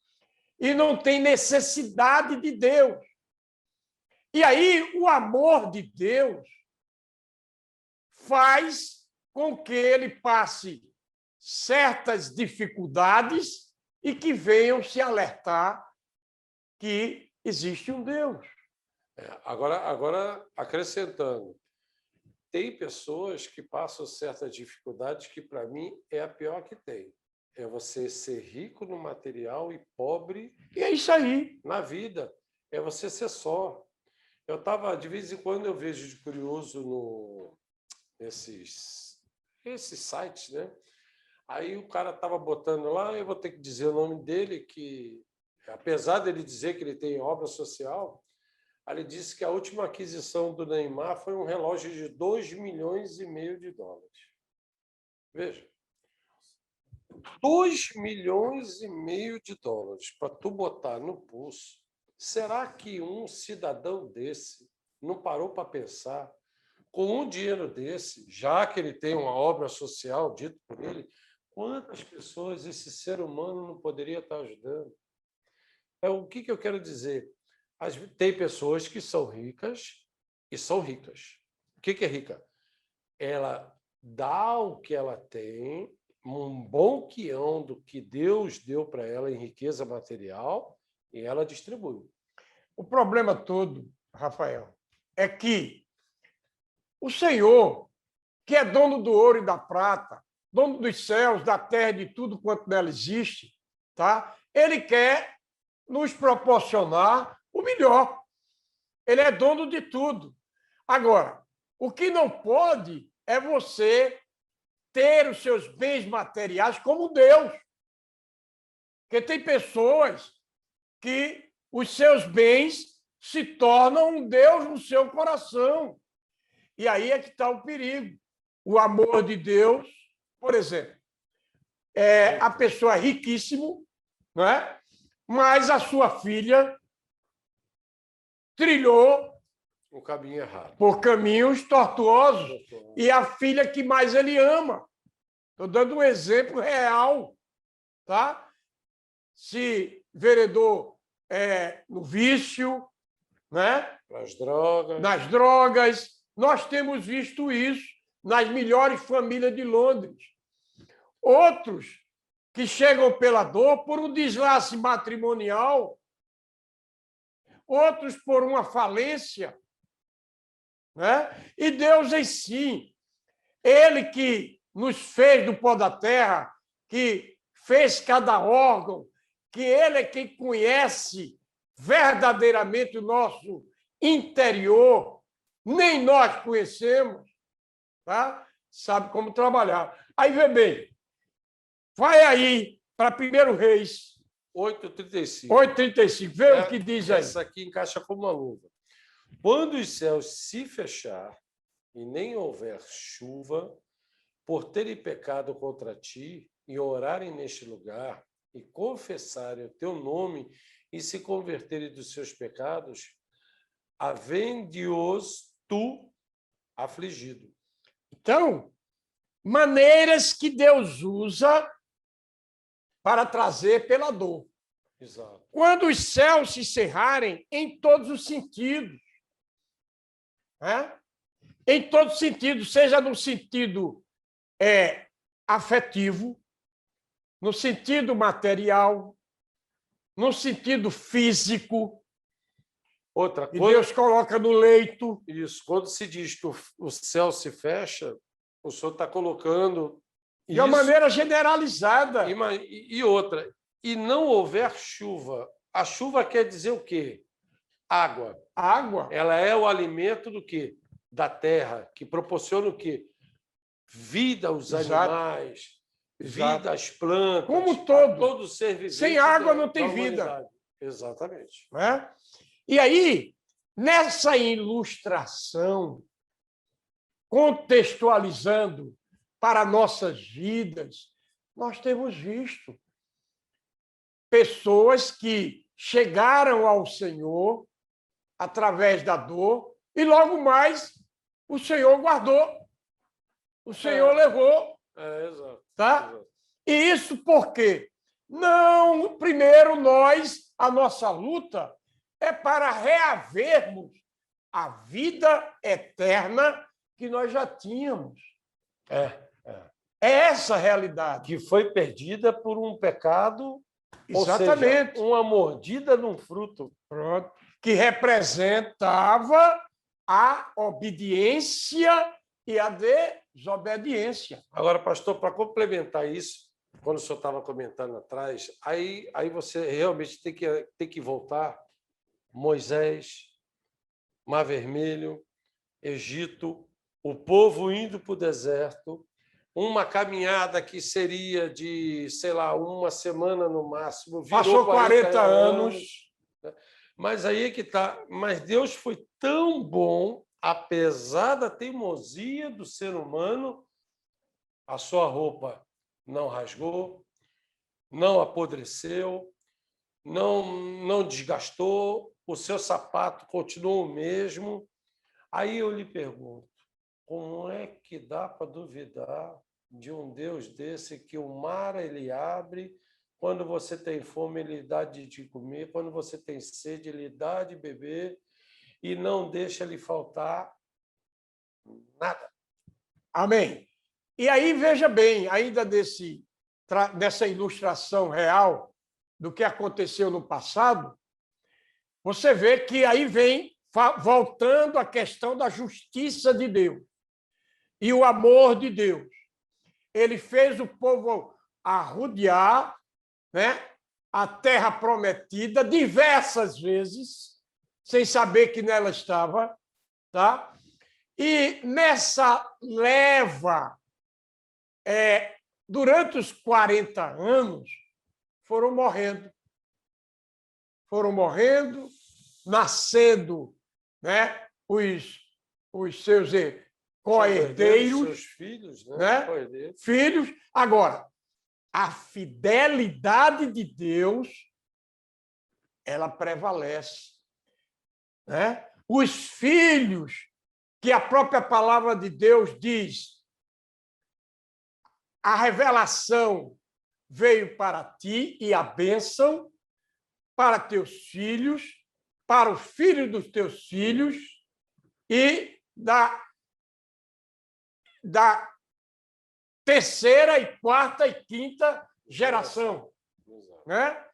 e não têm necessidade de Deus. E aí o amor de Deus faz com que ele passe certas dificuldades e que venham se alertar que existe um Deus. Agora, acrescentando, tem pessoas que passam certas dificuldades que, para mim, é a pior que tem. É você ser rico no material e pobre E é isso aí. na vida. É você ser só. Eu estava, de vez em quando, eu vejo de curioso nesses sites, né? Aí o cara estava botando lá, eu vou ter que dizer o nome dele, que, apesar dele dizer que ele tem obra social, ele disse que a última aquisição do Neymar foi um relógio de 2,5 milhões de dólares. Veja. 2,5 milhões de dólares para tu botar no pulso. Será que um cidadão desse não parou para pensar, com um dinheiro desse, já que ele tem uma obra social, dito por ele, quantas pessoas esse ser humano não poderia estar ajudando? Então, o que eu quero dizer? Tem pessoas que são ricas e são ricas. O que é rica? Ela dá o que ela tem, um bom quião do que Deus deu para ela em riqueza material, e ela distribui. O problema todo, Rafael, é que o Senhor, que é dono do ouro e da prata, dono dos céus, da terra e de tudo quanto nela existe, tá? Ele quer nos proporcionar o melhor. Ele é dono de tudo. Agora, o que não pode é você ter os seus bens materiais como Deus. Porque tem pessoas que os seus bens se tornam um Deus no seu coração. E aí é que está o perigo. O amor de Deus, por exemplo, a pessoa é riquíssimo, não é? Mas a sua filha trilhou O caminho errado. por caminhos tortuosos. E a filha que mais ele ama. Estou dando um exemplo real, tá? Se veredor no vício, né? Nas drogas, nós temos visto isso nas melhores famílias de Londres. Outros que chegam pela dor por um deslace matrimonial, outros por uma falência, né? E Deus em si, Ele que nos fez do pó da terra, que fez cada órgão, que Ele é quem conhece verdadeiramente o nosso interior, nem nós conhecemos, tá? Sabe como trabalhar. Aí, vê bem, vai aí para 1 Reis 8,35. 8,35. Vê o que diz aí. Essa aqui encaixa como uma luva. Quando os céus se fechar e nem houver chuva, por terem pecado contra ti e orarem neste lugar e confessarem o teu nome e se converterem dos seus pecados, havendo-os tu afligido. Então, maneiras que Deus usa para trazer pela dor. Exato. Quando os céus se cerrarem, em todos os sentidos, né? Em todos os sentidos, seja no sentido afetivo, no sentido material, no sentido físico. Outra E coisa, Deus coloca no leito. isso, quando se diz que o céu se fecha, o senhor está colocando De uma isso, maneira generalizada. e outra, e não houver chuva. A chuva quer dizer o quê? Água. Água. Ela é o alimento do quê? Da terra, que proporciona o quê? Vida aos Exato. animais, Exato. vida às plantas, Como a todo. todo ser vivente. Sem água não tem da vida. humanidade. Exatamente. Né? E aí, nessa ilustração, contextualizando para nossas vidas, nós temos visto pessoas que chegaram ao Senhor através da dor e logo mais o Senhor guardou, o Senhor levou. Exato. Tá? Exato. E isso por quê? Não, primeiro a nossa luta é para reavermos a vida eterna que nós já tínhamos. É essa a realidade. que foi perdida por um pecado, Exatamente. ou seja, uma mordida num fruto. Pronto. Que representava a obediência e a desobediência. Agora, pastor, para complementar isso, quando o senhor estava comentando atrás, aí você realmente tem que voltar. Moisés, Mar Vermelho, Egito, o povo indo para o deserto, uma caminhada que seria de, sei lá, uma semana no máximo. Passou 40 anos. Mas aí é que está. Mas Deus foi tão bom, apesar da teimosia do ser humano, a sua roupa não rasgou, não apodreceu, não desgastou, o seu sapato continuou o mesmo. Aí eu lhe pergunto, como é que dá para duvidar de um Deus desse que o mar ele abre, quando você tem fome ele dá de comer, quando você tem sede ele dá de beber e não deixa lhe faltar nada? Amém. E aí, veja bem, ainda dessa ilustração real do que aconteceu no passado, você vê que aí vem voltando a questão da justiça de Deus e o amor de Deus. Ele fez o povo arrodear, né, a terra prometida diversas vezes, sem saber que nela estava, tá? E nessa leva, durante os 40 anos, foram morrendo, nascendo, né, os seus coherdeiros, seus filhos, né? Filhos. Agora, a fidelidade de Deus, ela prevalece, né? Os filhos, que a própria palavra de Deus diz, a revelação veio para ti e a bênção para teus filhos, para o filho dos teus filhos e da terceira e quarta e quinta geração, né?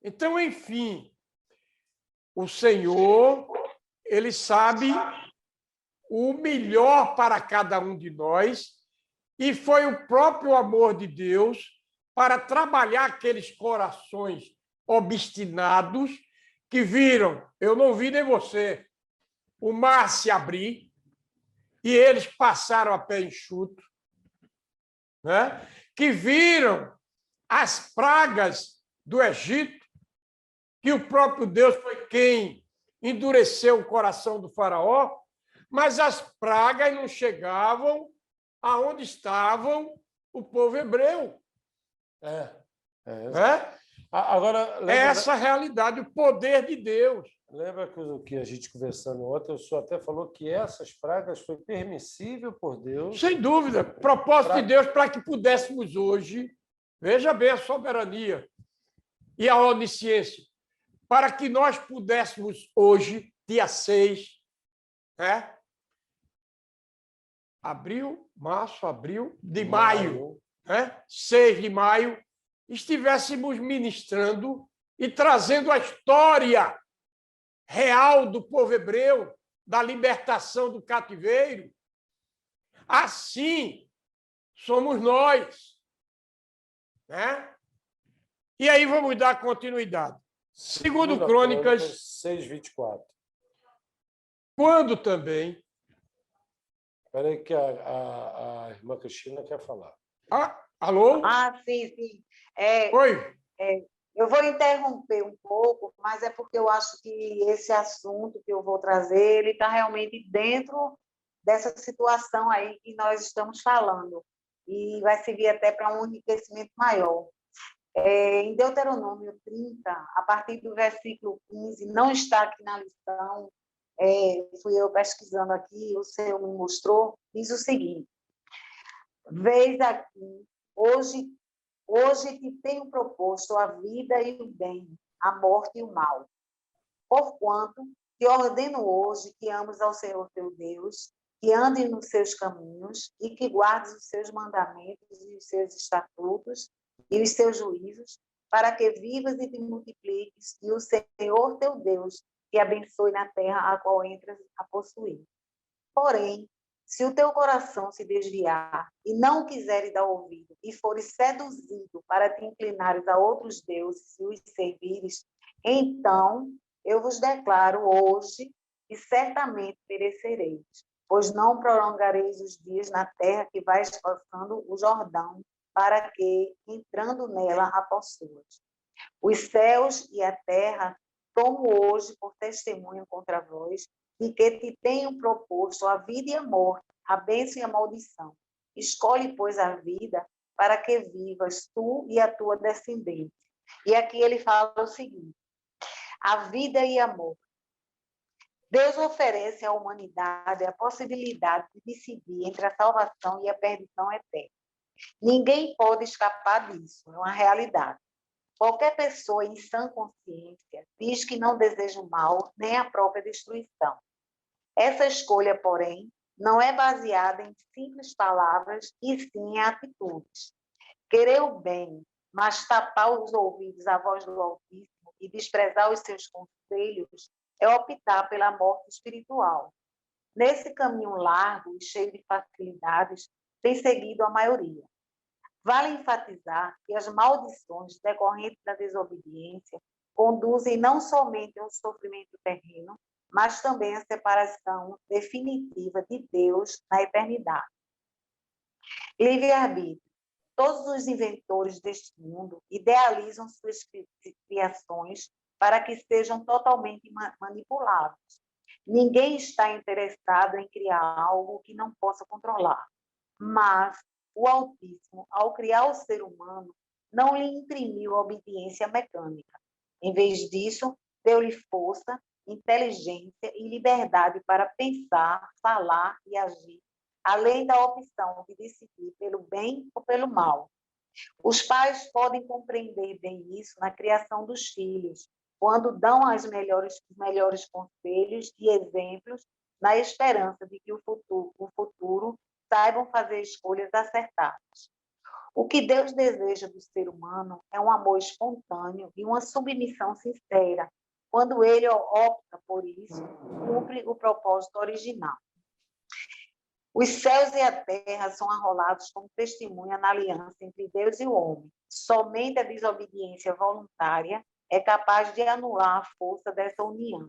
Então, enfim, o Senhor, ele sabe o melhor para cada um de nós e foi o próprio amor de Deus para trabalhar aqueles corações obstinados que viram, eu não vi nem você, o mar se abrir e eles passaram a pé enxuto, né? Que viram as pragas do Egito, que o próprio Deus foi quem endureceu o coração do faraó, mas as pragas não chegavam aonde estavam o povo hebreu. Agora, essa realidade, o poder de Deus. Lembra que a gente conversando ontem, o senhor até falou que essas pragas foi permissível por Deus? Sem dúvida. Propósito de Deus para que pudéssemos hoje, veja bem a soberania e a onisciência, para que nós pudéssemos hoje, dia 6, né? Maio, né? 6 de maio, estivéssemos ministrando e trazendo a história real do povo hebreu, da libertação do cativeiro. Assim somos nós, né? E aí vamos dar continuidade. Segundo Crônicas 6:24. Quando também... Espera aí que a irmã Cristina quer falar. Alô? Sim. Oi. Eu vou interromper um pouco, mas é porque eu acho que esse assunto que eu vou trazer, ele está realmente dentro dessa situação aí que nós estamos falando. E vai servir até para um enriquecimento maior. Em Deuteronômio 30, a partir do versículo 15, não está aqui na lição, fui eu pesquisando aqui, o Senhor me mostrou, diz o seguinte: Veis aqui, hoje te tenho proposto a vida e o bem, a morte e o mal. Porquanto te ordeno hoje que ames ao Senhor teu Deus, que andes nos seus caminhos e que guardes os seus mandamentos e os seus estatutos e os seus juízos, para que vivas e te multipliques, e o Senhor teu Deus te abençoe na terra a qual entras a possuir. Porém, se o teu coração se desviar e não quiseres dar ouvido, e fores seduzido para te inclinares a outros deuses e os servires, então eu vos declaro hoje que certamente perecereis, pois não prolongareis os dias na terra que vais passando o Jordão, para que, entrando nela, a possuas. Os céus e a terra tomo hoje por testemunho contra vós, de que te tenho proposto a vida e a morte, a bênção e a maldição. Escolhe, pois, a vida, para que vivas tu e a tua descendência. E aqui ele fala o seguinte: a vida e a morte. Deus oferece à humanidade a possibilidade de decidir entre a salvação e a perdição eterna. Ninguém pode escapar disso, é uma realidade. Qualquer pessoa em sã consciência diz que não deseja o mal nem a própria destruição. Essa escolha, porém, não é baseada em simples palavras e sim em atitudes. Querer o bem, mas tapar os ouvidos à voz do Altíssimo e desprezar os seus conselhos é optar pela morte espiritual. Nesse caminho largo e cheio de facilidades, tem seguido a maioria. Vale enfatizar que as maldições decorrentes da desobediência conduzem não somente ao sofrimento terreno, mas também à separação definitiva de Deus na eternidade. Livre-arbítrio. Todos os inventores deste mundo idealizam suas criações para que sejam totalmente manipuláveis. Ninguém está interessado em criar algo que não possa controlar. Mas o Altíssimo, ao criar o ser humano, não lhe imprimiu a obediência mecânica. Em vez disso, deu-lhe força, inteligência e liberdade para pensar, falar e agir, além da opção de decidir pelo bem ou pelo mal. Os pais podem compreender bem isso na criação dos filhos, quando dão os melhores conselhos e exemplos, na esperança de que o futuro saibam fazer escolhas acertadas. O que Deus deseja do ser humano é um amor espontâneo e uma submissão sincera. Quando ele opta por isso, cumpre o propósito original. Os céus e a terra são arrolados como testemunha na aliança entre Deus e o homem. Somente a desobediência voluntária é capaz de anular a força dessa união.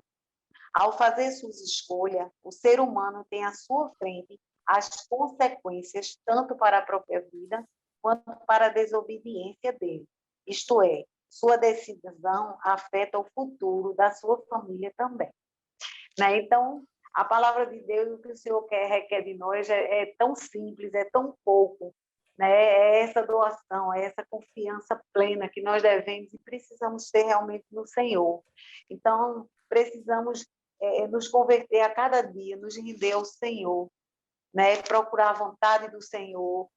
Ao fazer suas escolhas, o ser humano tem à sua frente as consequências tanto para a própria vida quanto para a desobediência dele. Isto é, sua decisão afeta o futuro da sua família também. Né? Então, a palavra de Deus, o que o Senhor requer de nós é tão simples, é tão pouco. Né? É essa doação, é essa confiança plena que nós devemos e precisamos ter realmente no Senhor. Então, precisamos nos converter a cada dia, nos render ao Senhor, né? Procurar a vontade do Senhor,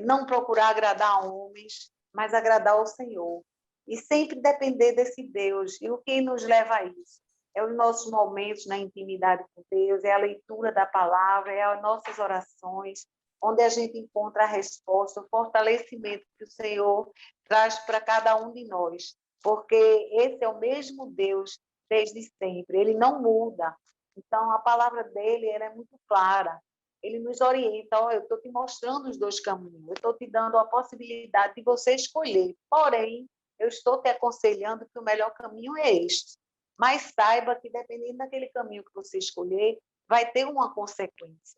não procurar agradar homens, mas agradar o Senhor. E sempre depender desse Deus. E o que nos leva a isso? É os nossos momentos na intimidade com Deus, é a leitura da palavra, é as nossas orações, onde a gente encontra a resposta, o fortalecimento que o Senhor traz para cada um de nós. Porque esse é o mesmo Deus desde sempre, ele não muda. Então, a palavra dele ela é muito clara. Ele nos orienta, eu estou te mostrando os dois caminhos, eu estou te dando a possibilidade de você escolher. Porém, eu estou te aconselhando que o melhor caminho é este. Mas saiba que, dependendo daquele caminho que você escolher, vai ter uma consequência.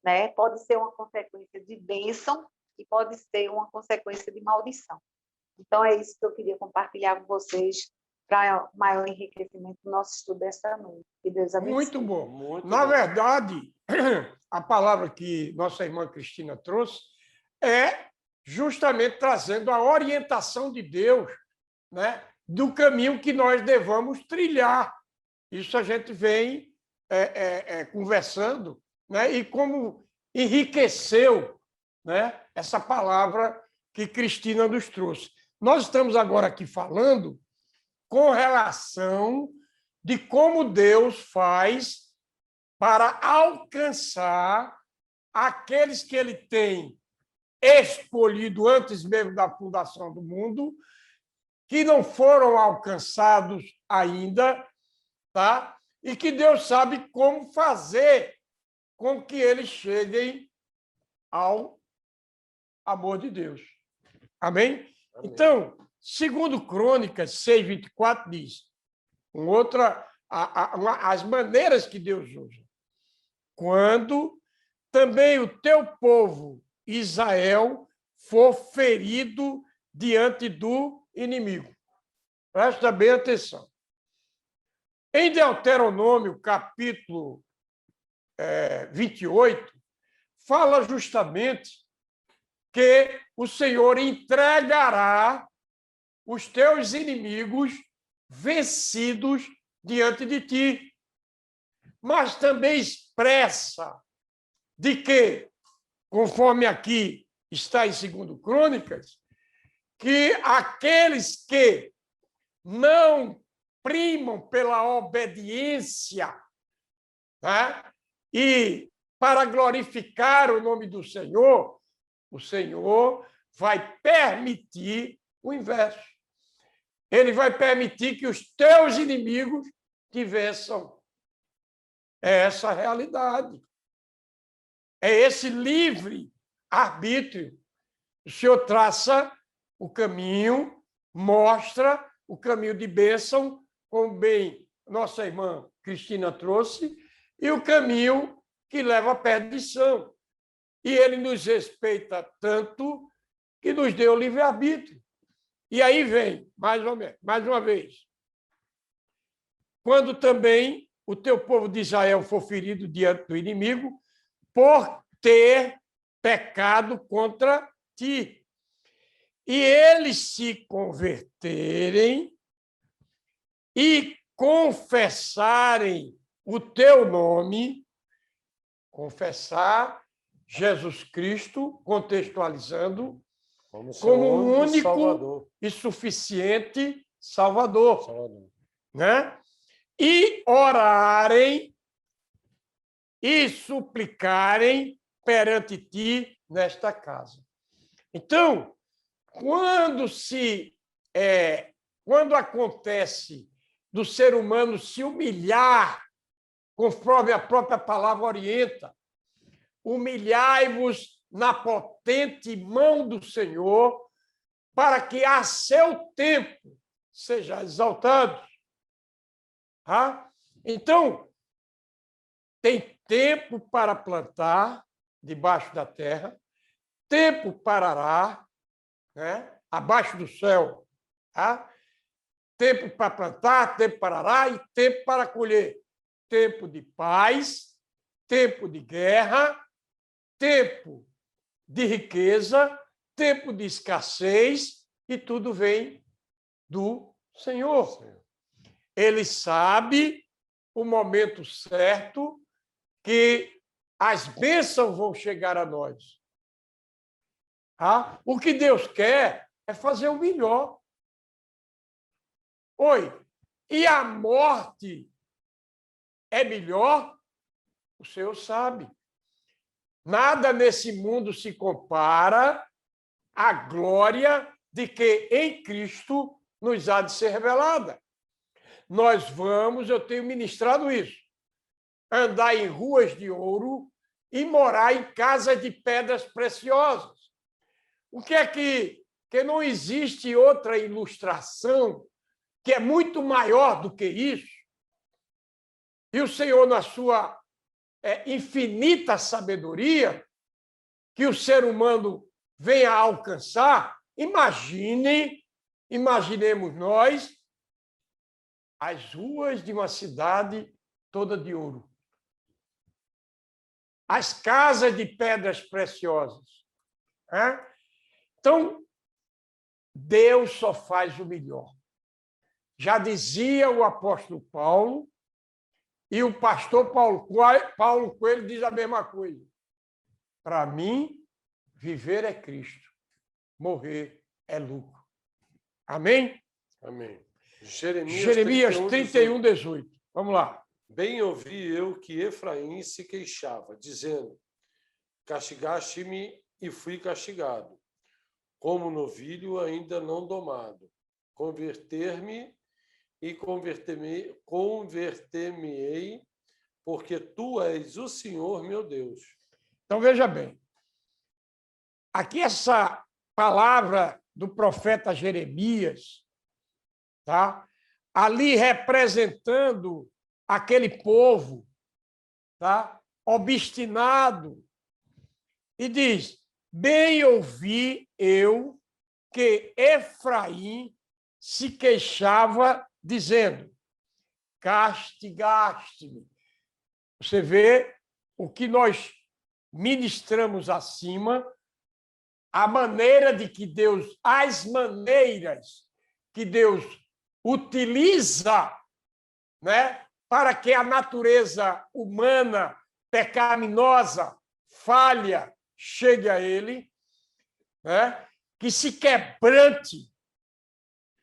Né? Pode ser uma consequência de bênção e pode ser uma consequência de maldição. Então, é isso que eu queria compartilhar com vocês para maior enriquecimento do nosso estudo desta noite. Que Deus abençoe. Muito bom. Muito Na bom. verdade, a palavra que nossa irmã Cristina trouxe é justamente trazendo a orientação de Deus, né, do caminho que nós devamos trilhar. Isso a gente vem conversando, né, e como enriqueceu, né, essa palavra que Cristina nos trouxe. Nós estamos agora aqui falando com relação de como Deus faz para alcançar aqueles que ele tem escolhido antes mesmo da fundação do mundo, que não foram alcançados ainda, tá? E que Deus sabe como fazer com que eles cheguem ao amor de Deus. Amém? Amém. Então, segundo Crônicas 6:24 diz, as maneiras que Deus usa. Quando também o teu povo, Israel, for ferido diante do inimigo. Presta bem atenção. Em Deuteronômio, capítulo 28, fala justamente que o Senhor entregará os teus inimigos vencidos diante de ti. Mas também expressa de que, conforme aqui está em 2 Crônicas, que aqueles que não primam pela obediência, né? E para glorificar o nome do Senhor, o Senhor vai permitir o inverso. Ele vai permitir que os teus inimigos te vençam. É essa a realidade. É esse livre arbítrio. O Senhor traça o caminho, mostra o caminho de bênção, como bem nossa irmã Cristina trouxe, e o caminho que leva à perdição. E ele nos respeita tanto que nos deu livre-arbítrio. E aí vem, mais uma vez, quando também o teu povo de Israel for ferido diante do inimigo, por ter pecado contra ti, e eles se converterem e confessarem o teu nome, confessar Jesus Cristo, contextualizando, como o único Salvador. e suficiente Salvador. Salvador. Né? E orarem e suplicarem perante ti nesta casa. Então, quando acontece do ser humano se humilhar, conforme a própria palavra orienta, humilhai-vos na potente mão do Senhor, para que a seu tempo seja exaltado. Então, tem tempo para plantar debaixo da terra, tempo para arar, né? Abaixo do céu. Tempo para plantar, tempo para arar e tempo para colher. Tempo de paz, tempo de guerra, tempo de riqueza, tempo de escassez, e tudo vem do Senhor. Ele sabe o momento certo que as bênçãos vão chegar a nós. O que Deus quer é fazer o melhor. E a morte é melhor? O Senhor sabe. Nada nesse mundo se compara à glória de que em Cristo nos há de ser revelada. Nós vamos, eu tenho ministrado isso, andar em ruas de ouro e morar em casas de pedras preciosas. O que é que não existe outra ilustração que é muito maior do que isso? E o Senhor, na sua infinita sabedoria, que o ser humano venha a alcançar, imaginemos nós as ruas de uma cidade toda de ouro, as casas de pedras preciosas. Então, Deus só faz o melhor. Já dizia o apóstolo Paulo, e o pastor Paulo Coelho diz a mesma coisa. Para mim, viver é Cristo, morrer é lucro. Amém? Amém. Jeremias 31, 18. Vamos lá. Bem ouvi eu que Efraim se queixava, dizendo: castigaste-me e fui castigado, como novilho ainda não domado. Converter-me e converter-me-ei, porque tu és o Senhor meu Deus. Então, veja bem. Aqui essa palavra do profeta Jeremias, tá? Ali representando aquele povo, tá? Obstinado, e diz: bem ouvi eu que Efraim se queixava, dizendo: castigaste-me. Você vê o que nós ministramos acima, a maneira de que Deus, as maneiras que Deus utiliza, né, para que a natureza humana pecaminosa, falha, chegue a ele, né, que se quebrante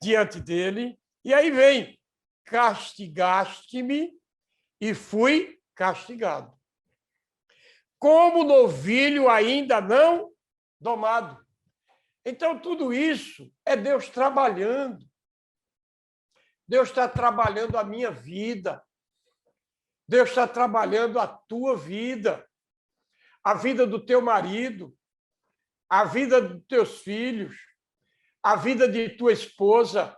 diante dele. E aí vem: castigaste-me e fui castigado. Como novilho ainda não domado. Então, tudo isso é Deus trabalhando. Deus está trabalhando a minha vida. Deus está trabalhando a tua vida, a vida do teu marido, a vida dos teus filhos, a vida de tua esposa.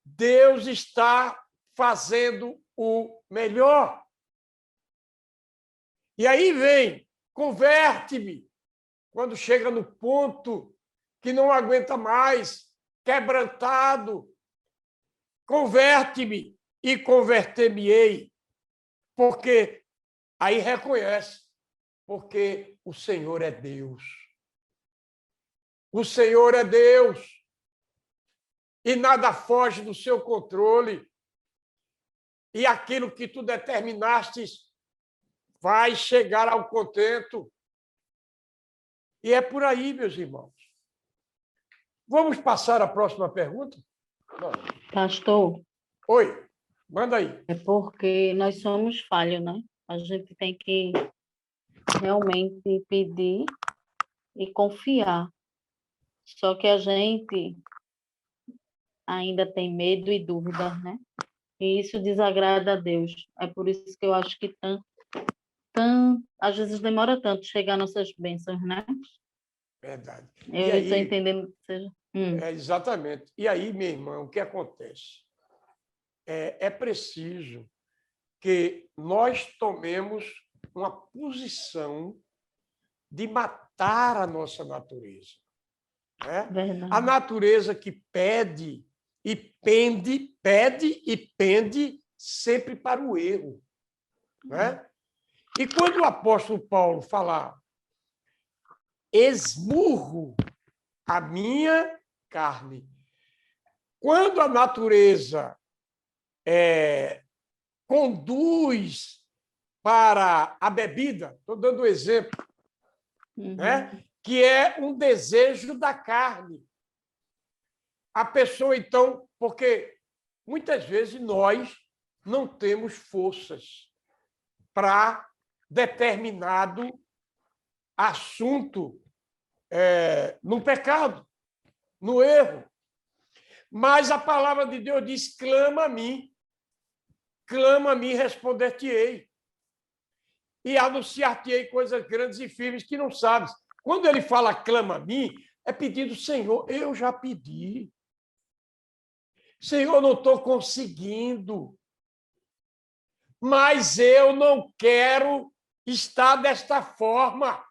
Deus está fazendo o melhor. E aí vem: converte-me, quando chega no ponto que não aguenta mais, quebrantado. Converte-me e converter-me-ei, porque aí reconhece, porque o Senhor é Deus. O Senhor é Deus e nada foge do seu controle. E aquilo que tu determinaste vai chegar ao contento. E é por aí, meus irmãos. Vamos passar à próxima pergunta? Pastor, Oi, manda aí. é porque nós somos falhos, né? A gente tem que realmente pedir e confiar. Só que a gente ainda tem medo e dúvida, né? E isso desagrada a Deus. É por isso que eu acho que às vezes demora tanto chegar nossas bênçãos, né? Verdade. Eu estou entendendo que seja. Exatamente. E aí, meu irmão, o que acontece? É preciso que nós tomemos uma posição de matar a nossa natureza. Né? Verdade. A natureza que pede e pende sempre para o erro. Né? E quando o apóstolo Paulo fala: esmurro a minha carne, quando a natureza conduz para a bebida, estou dando um exemplo, né? Que é um desejo da carne. A pessoa, então, porque muitas vezes nós não temos forças para determinado assunto no pecado, no erro. Mas a palavra de Deus diz: clama a mim, responder-te-ei. E anunciar-te-ei coisas grandes e firmes que não sabes. Quando ele fala clama a mim, é pedindo: Senhor, eu já pedi. Senhor, não estou conseguindo. Mas eu não quero estar desta forma.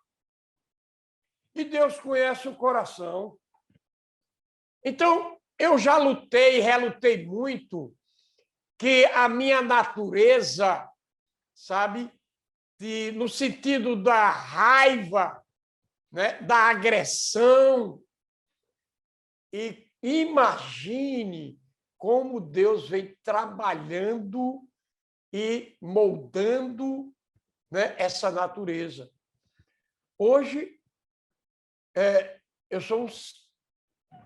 E Deus conhece o coração. Então, eu já lutei e relutei muito que a minha natureza, sabe, no sentido da raiva, né, da agressão. E imagine como Deus vem trabalhando e moldando, né, essa natureza. Hoje, eu sou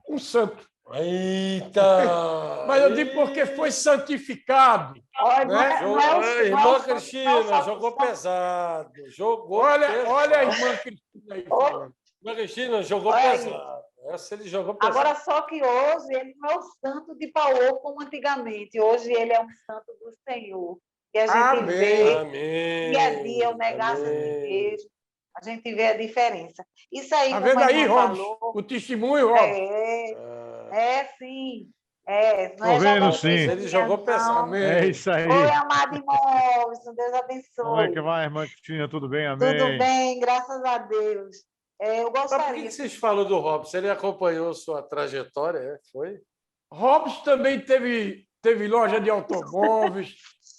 um santo, Eita! Mas eu digo porque foi santificado. Olha, Né? Irmã Cristina, jogou pesado. Jogou pesado. Olha a irmã Cristina aí falando. Irmã Cristina jogou Olha aí. pesado. Essa ele jogou pesado. Agora, só que hoje ele não é o santo de Paulo como antigamente. Hoje ele é um santo do Senhor. E a gente vê Amém. dia a dia o negócio de Deus. A gente vê a diferença. Isso aí, Tá como vendo a aí, irmã Robson? falou, O testemunho, Robson? sim. Não Tô é vendo, jogar sim. Ele jogou pesado. É isso aí. Oi, amado irmão Robson, Deus Como é abençoe. que vai, irmã Cristina? Tudo bem? Tudo Amém. bem, graças a Deus. Eu Mas por gostaria. que vocês falam do Robson? Ele acompanhou sua trajetória, Foi? Robson também teve loja de automóveis,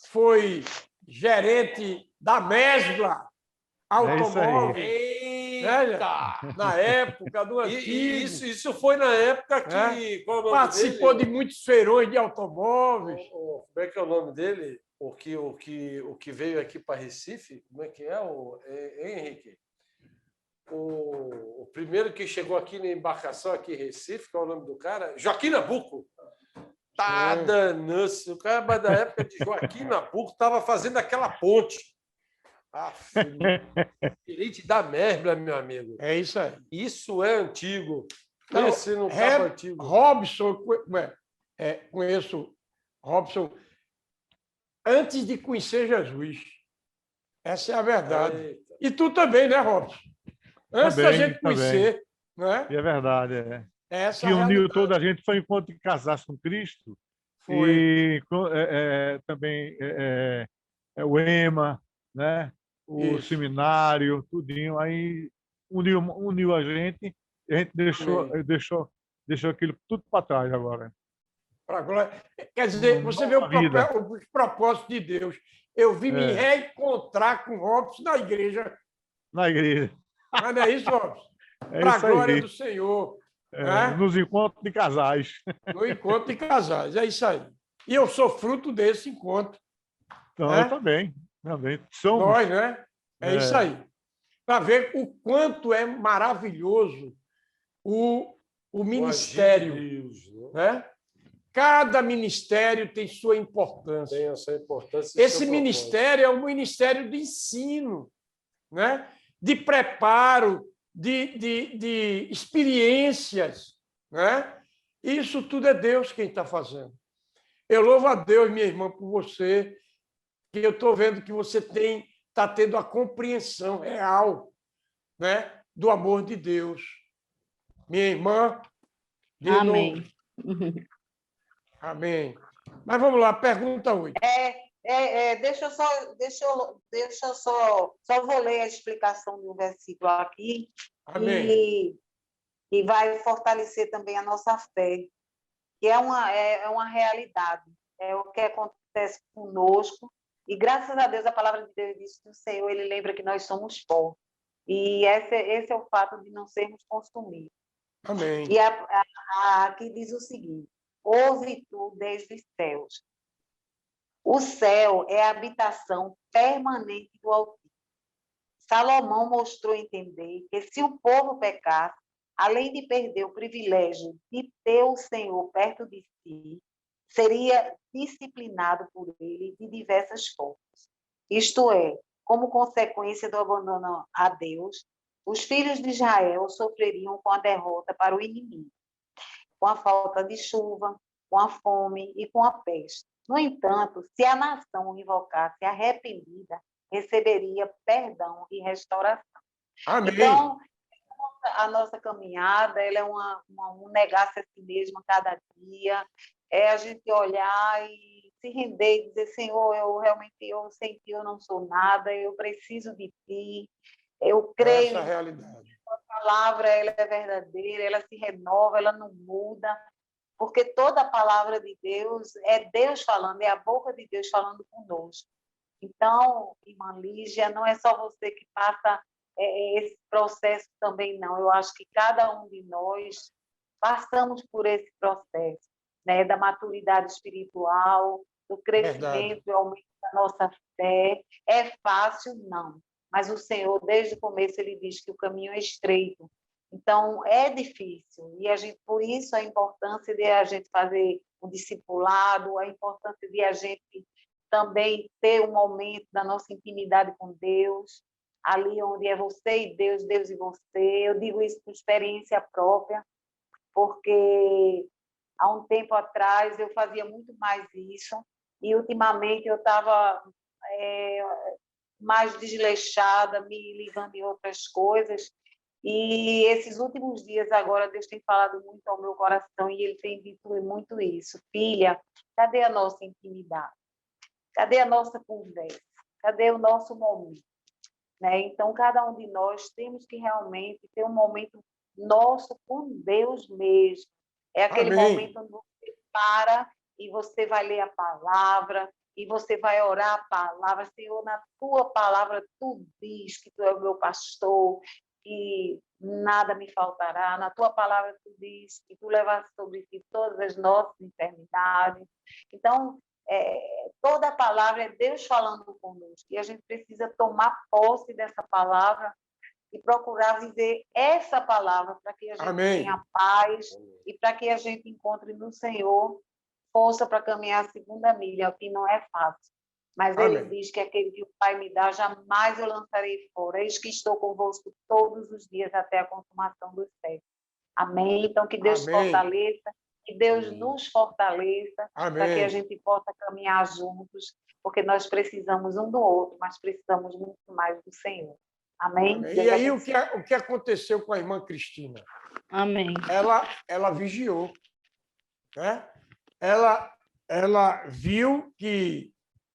foi gerente da Mesbla Automóveis. Eita! Na época do antigo. Isso foi na época que... Qual é o nome Participou dele? de muitos feirões de automóveis. Como é que é o nome dele? O que veio aqui para Recife? Como é que é, Henrique? O primeiro que chegou aqui na embarcação, aqui em Recife, qual é o nome do cara? Joaquim Nabuco. Tá danando-se. O cara da época de Joaquim Nabuco estava fazendo aquela ponte. Gerente da Mesbla, meu amigo. É isso aí. Isso é antigo. Não, Esse não estava antigo. Robson, conheço Robson antes de conhecer Jesus. Essa é a verdade. Eita. E tu também, né, Robson? Antes da gente conhecer. Né? É verdade. Essa que uniu toda a gente foi o encontro de casasse com Cristo. Foi. E também o EMA, né? O Isso. seminário, tudinho. Aí uniu a gente e a gente deixou aquilo tudo para trás agora. Pra glória. Quer dizer, você vê os propósitos de Deus. Eu vim me reencontrar com Robson na igreja. Na igreja. Mas não é isso, Robson? Para a glória do Senhor. Nos encontros de casais. No encontro de casais, é isso aí. E eu sou fruto desse encontro. Então, eu também. Somos. Nós, né? É isso aí. Para ver o quanto é maravilhoso o ministério. Deus, né? Cada ministério tem sua importância. Tem essa importância. Esse ministério é um ministério de ensino, né? De preparo, de experiências. Né? Isso tudo é Deus quem está fazendo. Eu louvo a Deus, minha irmã, por você, que eu estou vendo que você está tendo a compreensão real, né? Do amor de Deus. Minha irmã, Amém. Amém. Mas vamos lá, pergunta 8. Deixa eu só vou ler a explicação do versículo aqui. Amém. E vai fortalecer também a nossa fé, que é uma realidade, é o que acontece conosco, e graças a Deus a palavra de Deus diz que o Senhor, ele lembra que nós somos pó, e esse é o fato de não sermos consumidos. Amém. E aqui diz o seguinte: ouve tu desde os céus. O céu é a habitação permanente do Altíssimo. Salomão mostrou entender que se o povo pecasse, além de perder o privilégio de ter o Senhor perto de si, seria disciplinado por ele de diversas formas. Isto é, como consequência do abandono a Deus, os filhos de Israel sofreriam com a derrota para o inimigo, com a falta de chuva, com a fome e com a peste. No entanto, se a nação invocasse arrependida, receberia perdão e restauração. Amém. Então, a nossa caminhada ela é um negar-se a si mesmo a cada dia, é a gente olhar e se render e dizer: Senhor, eu sem ti eu não sou nada, eu preciso de ti, eu creio. Essa realidade. A palavra ela é verdadeira, ela se renova, ela não muda, porque toda a palavra de Deus é Deus falando, é a boca de Deus falando conosco. Então, irmã Lígia, não é só você que passa esse processo também, não. Eu acho que cada um de nós passamos por esse processo, né, da maturidade espiritual, do crescimento e aumento da nossa fé. É fácil? Não. Mas o Senhor, desde o começo, ele diz que o caminho é estreito Então, é difícil. E a gente, por isso, a importância de a gente fazer um discipulado, a importância de a gente também ter um momento da nossa intimidade com Deus, ali onde é você e Deus, Deus e você. Eu digo isso por experiência própria, porque há um tempo atrás eu fazia muito mais isso, e ultimamente eu estava mais desleixada, me ligando em outras coisas. E esses últimos dias agora, Deus tem falado muito ao meu coração e Ele tem dito muito isso. Filha, cadê a nossa intimidade? Cadê a nossa conversa? Cadê o nosso momento? Né? Então, cada um de nós temos que realmente ter um momento nosso com Deus mesmo. É aquele momento onde você para e você vai ler a palavra, e você vai orar a palavra. Senhor, na tua palavra tu diz que tu é o meu pastor, que nada me faltará. Na tua palavra tu diz que tu levaste sobre ti todas as nossas enfermidades. Então, toda a palavra é Deus falando conosco, e a gente precisa tomar posse dessa palavra e procurar viver essa palavra para que a gente tenha paz e para que a gente encontre no Senhor força para caminhar a segunda milha, o que não é fácil. Mas Ele diz que aquele que o Pai me dá, jamais eu lançarei fora. Eis que estou convosco todos os dias até a consumação dos séculos. Amém? Então, que Deus fortaleça, que Deus nos fortaleça, para que a gente possa caminhar juntos, porque nós precisamos um do outro, mas precisamos muito mais do Senhor. Amém? E aí, o que aconteceu com a irmã Cristina? Amém. Ela vigiou, né? Ela viu que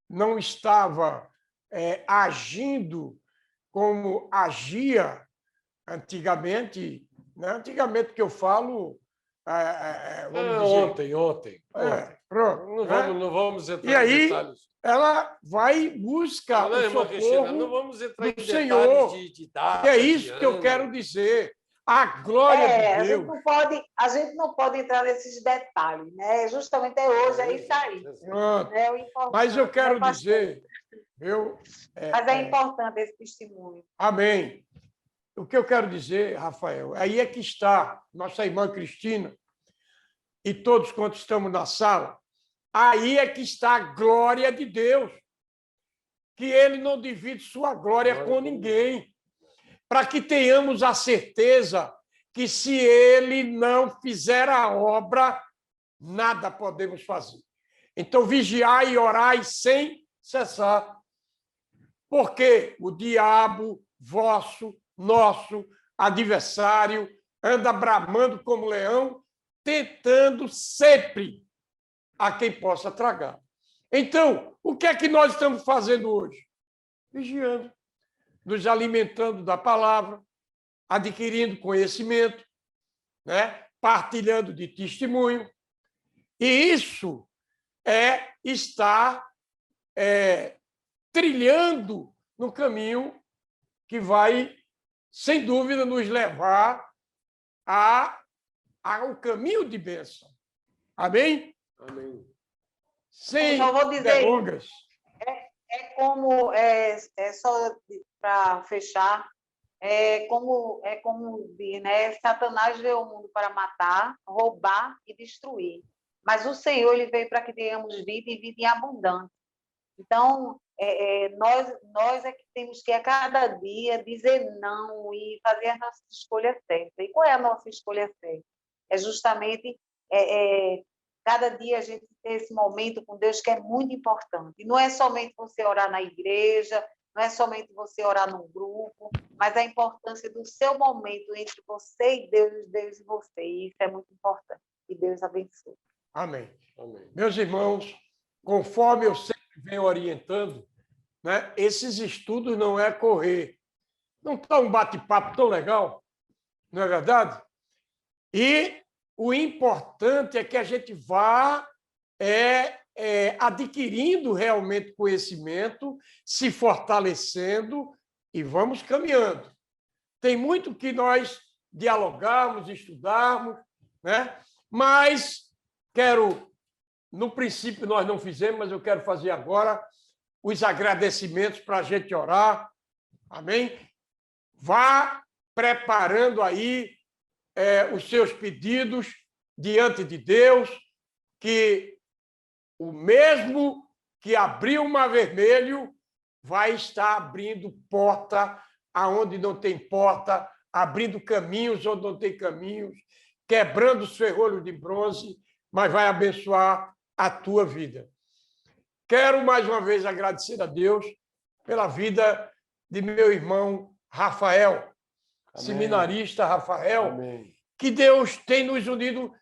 não estava agindo como agia antigamente, né? Antigamente que eu falo, vamos dizer... Ontem. Pronto. Não vamos entrar e aí, em detalhes. Ela vai buscar o socorro Cristina, não vamos entrar do em Senhor. detalhes de data, É isso que eu quero dizer. A glória de Deus. A gente não pode entrar nesses detalhes, né? Justamente hoje, é isso aí. Né? Mas eu quero dizer... Mas é importante esse testemunho. Amém. O que eu quero dizer, Rafael, aí é que está nossa irmã Cristina e todos quantos estamos na sala, aí é que está a glória de Deus, que Ele não divide sua glória com ninguém, para que tenhamos a certeza que se Ele não fizer a obra, nada podemos fazer. Então, vigiai e orai sem cessar, porque o diabo, nosso adversário, anda bramando como leão, tentando sempre a quem possa tragar. Então, o que é que nós estamos fazendo hoje? Vigiando, nos alimentando da palavra, adquirindo conhecimento, né? Partilhando de testemunho. E isso é estar trilhando no caminho que vai, sem dúvida, nos levar ao caminho de bênção. Amém? Amém. Sem delongas. Só para fechar, como diz, né? Satanás veio ao mundo para matar, roubar e destruir. Mas o Senhor ele veio para que tenhamos vida e vida em abundância. Então, nós é que temos que, a cada dia, dizer não e fazer a nossa escolha certa. E qual é a nossa escolha certa? É justamente cada dia a gente ter esse momento com Deus, que é muito importante. E não é somente você orar na igreja, não é somente você orar num grupo, mas a importância do seu momento entre você e Deus, Deus e você. E isso é muito importante. E Deus abençoe. Amém. Meus irmãos, conforme eu sempre venho orientando, né, esses estudos não é correr. Não está um bate-papo tão legal, não é verdade? E o importante é que a gente vá adquirindo realmente conhecimento, se fortalecendo e vamos caminhando. Tem muito que nós dialogarmos, estudarmos, né? Mas no princípio nós não fizemos, mas eu quero fazer agora os agradecimentos para a gente orar. Amém? Vá preparando aí os seus pedidos diante de Deus, que o mesmo que abriu o Mar Vermelho vai estar abrindo porta aonde não tem porta, abrindo caminhos onde não tem caminhos, quebrando os ferrolhos de bronze, mas vai abençoar a tua vida. Quero mais uma vez agradecer a Deus pela vida de meu irmão Rafael, Amém. seminarista Rafael, Amém. que Deus tem nos unido,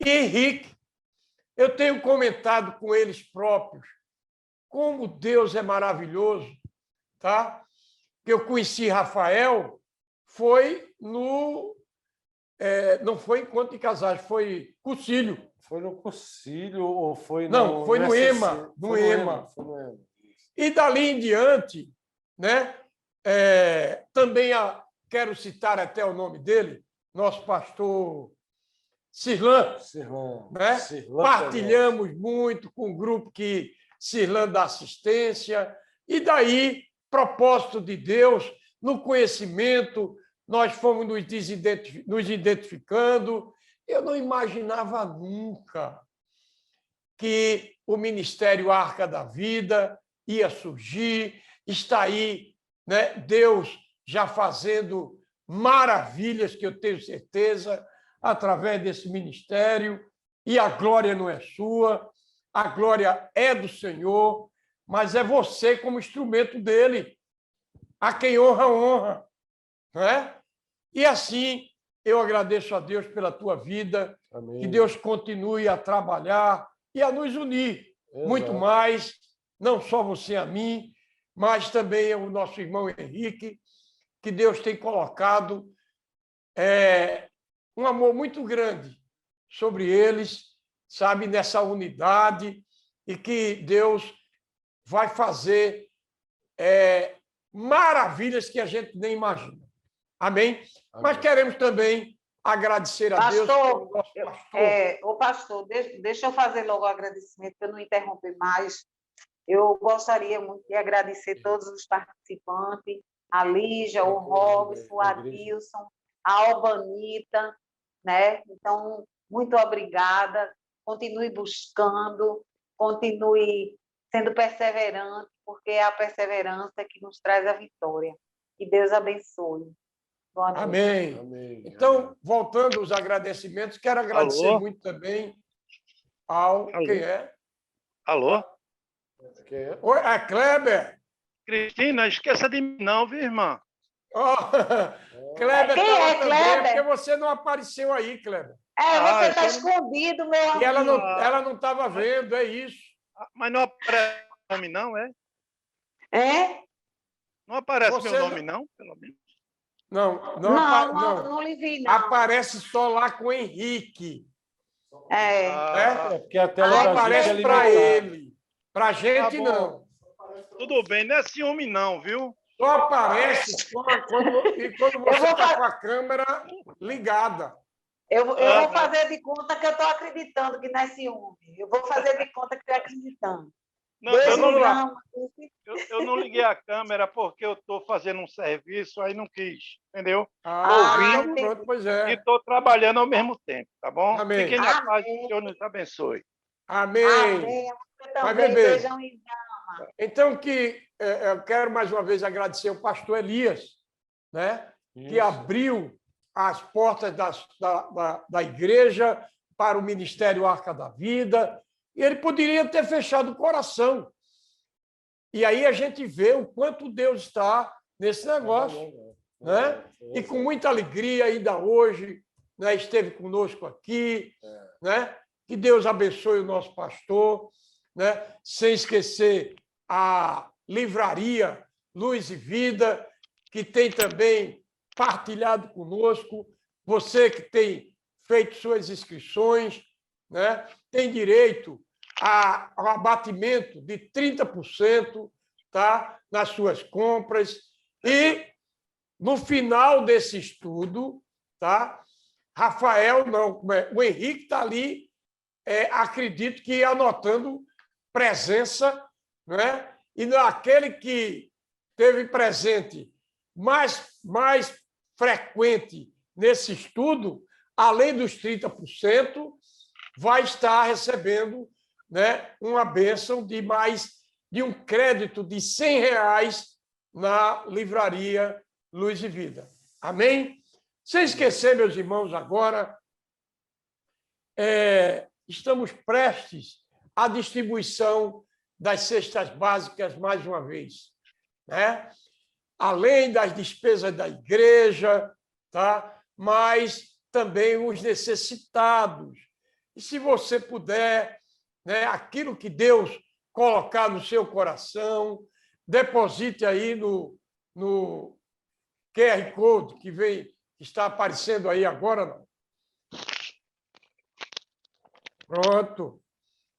e Henrique. Eu tenho comentado com eles próprios como Deus é maravilhoso, tá? Eu conheci Rafael foi não foi encontro de casais, foi cursilho. Foi no cursilho ou foi Não, foi no SC? EMA, no Foi EMA. Foi no EMA. E dali em diante, né? Também quero citar até o nome dele, nosso pastor Cirlan, né? Cirlan partilhamos muito com o grupo que Cirlan dá assistência, e daí, propósito de Deus, no conhecimento, nós fomos nos identificando. Eu não imaginava nunca que o Ministério Arca da Vida ia surgir, está aí, né? Deus já fazendo maravilhas, que eu tenho certeza, através desse ministério, e a glória não é sua, a glória é do Senhor, mas é você como instrumento dele, a quem honra, honra. Não é? E assim, eu agradeço a Deus pela tua vida, Amém. que Deus continue a trabalhar e a nos unir. Exato. Muito mais, não só você a mim, mas também o nosso irmão Henrique, que Deus tem colocado um amor muito grande sobre eles, sabe, nessa unidade, e que Deus vai fazer maravilhas que a gente nem imagina. Amém? Amém. Mas queremos também agradecer a Deus pelo nosso pastor. Pastor, deixa eu fazer logo o agradecimento, para eu não interromper mais. Eu gostaria muito de agradecer todos os participantes, a Lígia, o Robson, o Adilson, a Albanita, né? Então, muito obrigada. Continue buscando, continue sendo perseverante, porque é a perseverança que nos traz a vitória. Que Deus abençoe. Boa noite. Amém. Amém. Então, voltando aos agradecimentos, quero agradecer Alô? muito também ao... Alô? Quem é? Alô? Quem é? Oi, é Kleber. Cristina, esqueça de mim não, viu, irmã? Kleber Quem está lá é também, Kleber? porque você não apareceu aí, Kleber. Você está então- escondido, meu amigo. E ela não estava vendo, é isso. Mas não aparece meu nome não, é? É? Não aparece Você meu não- nome não, pelo menos. Não. Não lhe vi, não. Aparece só lá com o Henrique. É porque a tela Não da aparece gente é para limitada. ele. Para a gente, Tá bom. não. Tudo bem, não é ciúme não, viu? Só aparece quando você está com a câmera ligada. Eu vou fazer de conta que eu estou acreditando que não é ciúme. Eu vou fazer de conta que estou acreditando. Não, eu, não, Beijão. eu não liguei a câmera porque eu estou fazendo um serviço, aí não quis, entendeu? Então, entendi. pronto, pois E é. estou trabalhando ao mesmo tempo, tá bom? Amém. Fiquem na Amém. paz, que o Senhor nos abençoe. Amém. Amém. Você Vai também. beber. Beijão e Então, eu quero mais uma vez agradecer o pastor Elias, né, que Isso. abriu as portas da igreja para o Ministério Arca da Vida, e ele poderia ter fechado o coração. E aí a gente vê o quanto Deus está nesse negócio, né? E com muita alegria, ainda hoje, né, esteve conosco aqui, né? Que Deus abençoe o nosso pastor, né? Sem esquecer a livraria Luz e Vida, que tem também partilhado conosco. Você que tem feito suas inscrições, né? Tem direito ao abatimento de 30%, tá? Nas suas compras. E, no final desse estudo, tá? Rafael, não, o Henrique está ali, acredito que anotando presença, né? E naquele que teve presente mais frequente nesse estudo, além dos 30%, vai estar recebendo, né, uma bênção de um crédito de R$ 100 na livraria Luz e Vida. Amém? Sem esquecer, meus irmãos, agora, estamos prestes à distribuição das cestas básicas mais uma vez, né? Além das despesas da igreja, tá? Mas também os necessitados. E se você puder, né, aquilo que Deus colocar no seu coração, deposite aí no QR Code que está aparecendo aí agora. Não. Pronto.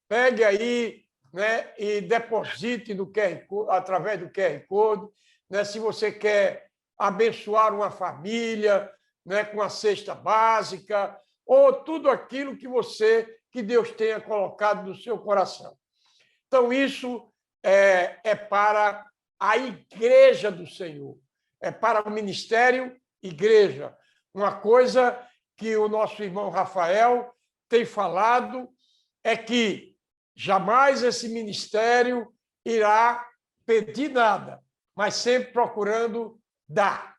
Pegue aí, né, e deposite no QR Code, através do QR Code, né, se você quer abençoar uma família, né, com a cesta básica, ou tudo aquilo que Deus tenha colocado no seu coração. Então, isso é para a igreja do Senhor, é para o ministério igreja. Uma coisa que o nosso irmão Rafael tem falado é que jamais esse ministério irá pedir nada, mas sempre procurando dar.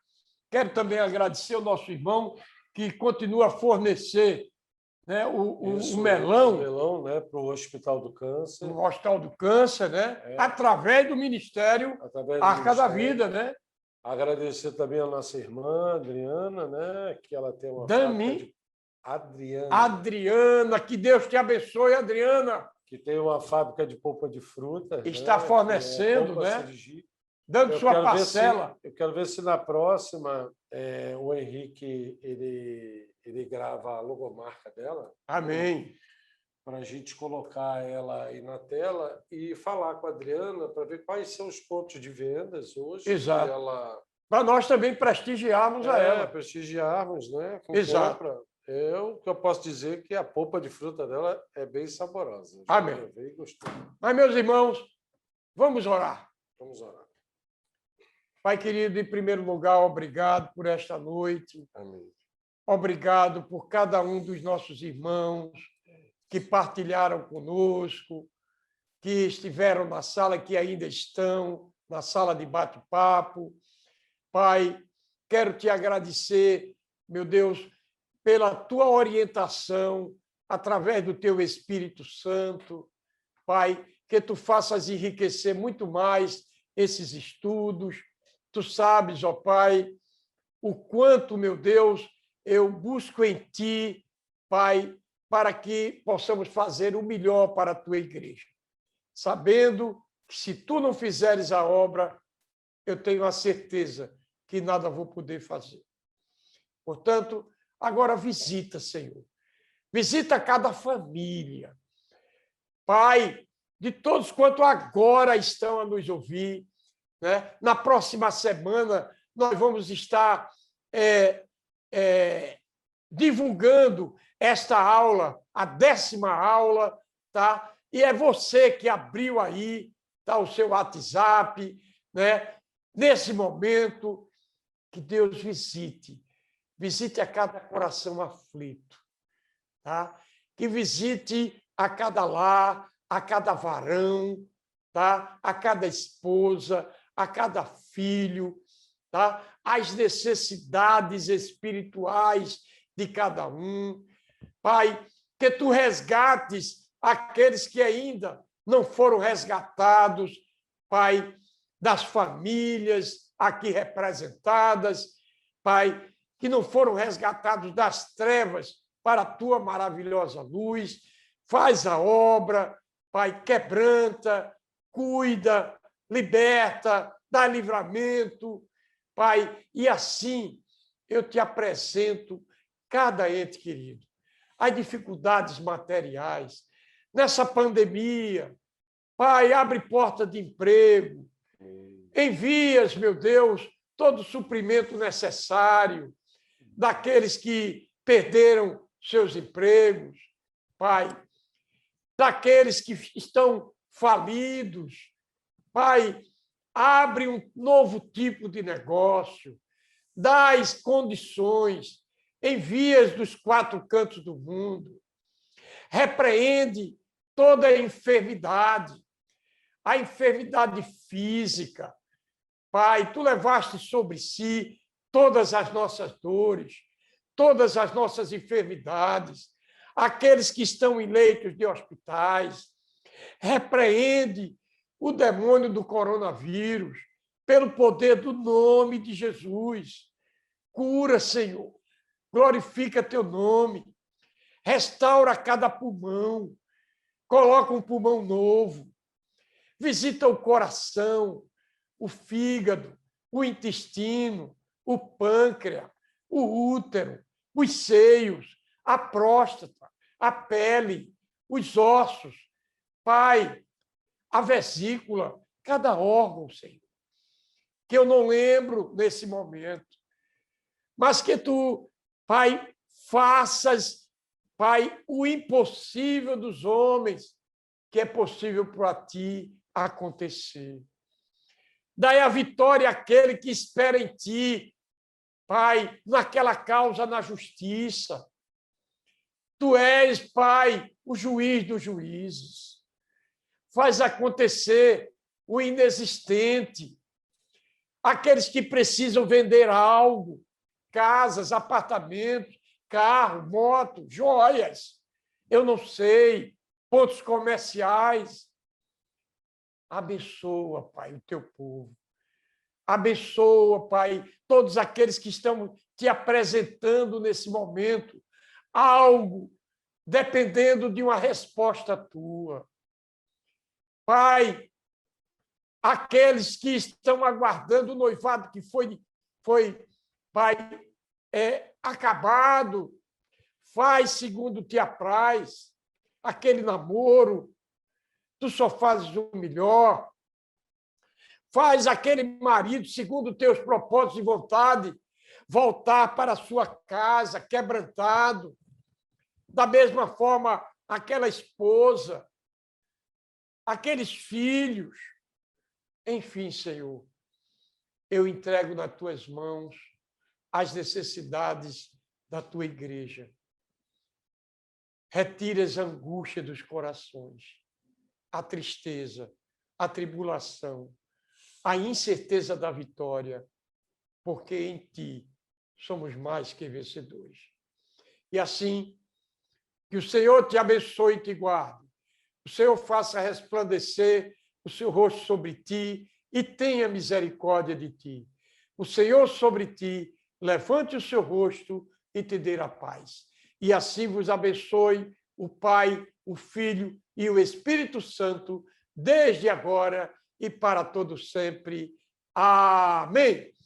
Quero também agradecer ao nosso irmão que continua a fornecer, né, o melão. O melão, né, para o Hospital do Câncer. No Hospital do Câncer, né? Através do Ministério Arca da Vida, né? Agradecer também a nossa irmã Adriana, né, que ela tem uma Adriana, que Deus te abençoe, Adriana. Que tem uma fábrica de polpa de fruta. Está, né, fornecendo, né? Dando sua parcela. Eu quero ver se na próxima o Henrique ele grava a logomarca dela. Amém. Para a gente colocar ela aí na tela e falar com a Adriana para ver quais são os pontos de vendas hoje. Exato. Para nós também prestigiarmos a ela. Prestigiarmos, né? Com exato. Compra. O que eu posso dizer é que a polpa de fruta dela é bem saborosa. Amém. Bem gostoso. Mas, meus irmãos, vamos orar. Vamos orar. Pai querido, em primeiro lugar, obrigado por esta noite. Amém. Obrigado por cada um dos nossos irmãos que partilharam conosco, que estiveram na sala, que ainda estão na sala de bate-papo. Pai, quero te agradecer, meu Deus, pela tua orientação através do teu Espírito Santo. Pai, que tu faças enriquecer muito mais esses estudos. Tu sabes, ó Pai, o quanto, meu Deus, eu busco em ti, Pai, para que possamos fazer o melhor para a tua igreja. Sabendo que se tu não fizeres a obra, eu tenho a certeza que nada vou poder fazer. Portanto, agora visita, Senhor. Visita cada família. Pai, de todos quanto agora estão a nos ouvir, né? Na próxima semana, nós vamos estar divulgando esta aula, a 10ª aula, tá? E é você que abriu aí, tá, o seu WhatsApp, né? Nesse momento, que Deus visite a cada coração aflito, tá? Que visite a cada lar, a cada varão, tá? A cada esposa, a cada filho, tá? As necessidades espirituais de cada um. Pai, que tu resgates aqueles que ainda não foram resgatados, Pai, das famílias aqui representadas, Pai, que não foram resgatados das trevas para a tua maravilhosa luz. Faz a obra, Pai, quebranta, cuida, liberta, dá livramento, Pai, e assim eu te apresento cada ente querido. As dificuldades materiais, nessa pandemia, Pai, abre porta de emprego, envias, meu Deus, todo o suprimento necessário daqueles que perderam seus empregos, Pai, daqueles que estão falidos, Pai, abre um novo tipo de negócio, dá as condições, envias dos 4 cantos do mundo. Repreende toda a enfermidade física. Pai, tu levaste sobre si todas as nossas dores, todas as nossas enfermidades, aqueles que estão em leitos de hospitais. Repreende o demônio do coronavírus pelo poder do nome de Jesus. Cura, Senhor. Glorifica teu nome. Restaura cada pulmão. Coloca um pulmão novo. Visita o coração, o fígado, o intestino, o pâncreas, o útero, os seios, a próstata, a pele, os ossos. Pai, a vesícula, cada órgão, Senhor, que eu não lembro nesse momento, mas que tu, Pai, faças, Pai, o impossível dos homens, que é possível para ti acontecer. Dai a vitória àquele que espera em ti, Pai, naquela causa na justiça. Tu és, Pai, o juiz dos juízes. Faz acontecer o inexistente. Aqueles que precisam vender algo, casas, apartamentos, carro, moto, joias, eu não sei, pontos comerciais. Abençoa, Pai, o teu povo. Abençoa, Pai, todos aqueles que estão te apresentando nesse momento algo, dependendo de uma resposta tua. Pai, aqueles que estão aguardando o noivado que foi Pai, acabado, faz segundo te apraz, aquele namoro, tu só fazes o melhor. Faz aquele marido, segundo teus propósitos e vontade, voltar para a sua casa quebrantado. Da mesma forma, aquela esposa, aqueles filhos. Enfim, Senhor, eu entrego nas tuas mãos as necessidades da tua igreja. Retira as angústias dos corações, a tristeza, a tribulação, a incerteza da vitória, porque em ti somos mais que vencedores. E assim, que o Senhor te abençoe e te guarde, o Senhor faça resplandecer o seu rosto sobre ti e tenha misericórdia de ti. O Senhor sobre ti levante o seu rosto e te dê a paz. E assim vos abençoe o Pai, o Filho e o Espírito Santo, desde agora e para todo sempre. Amém.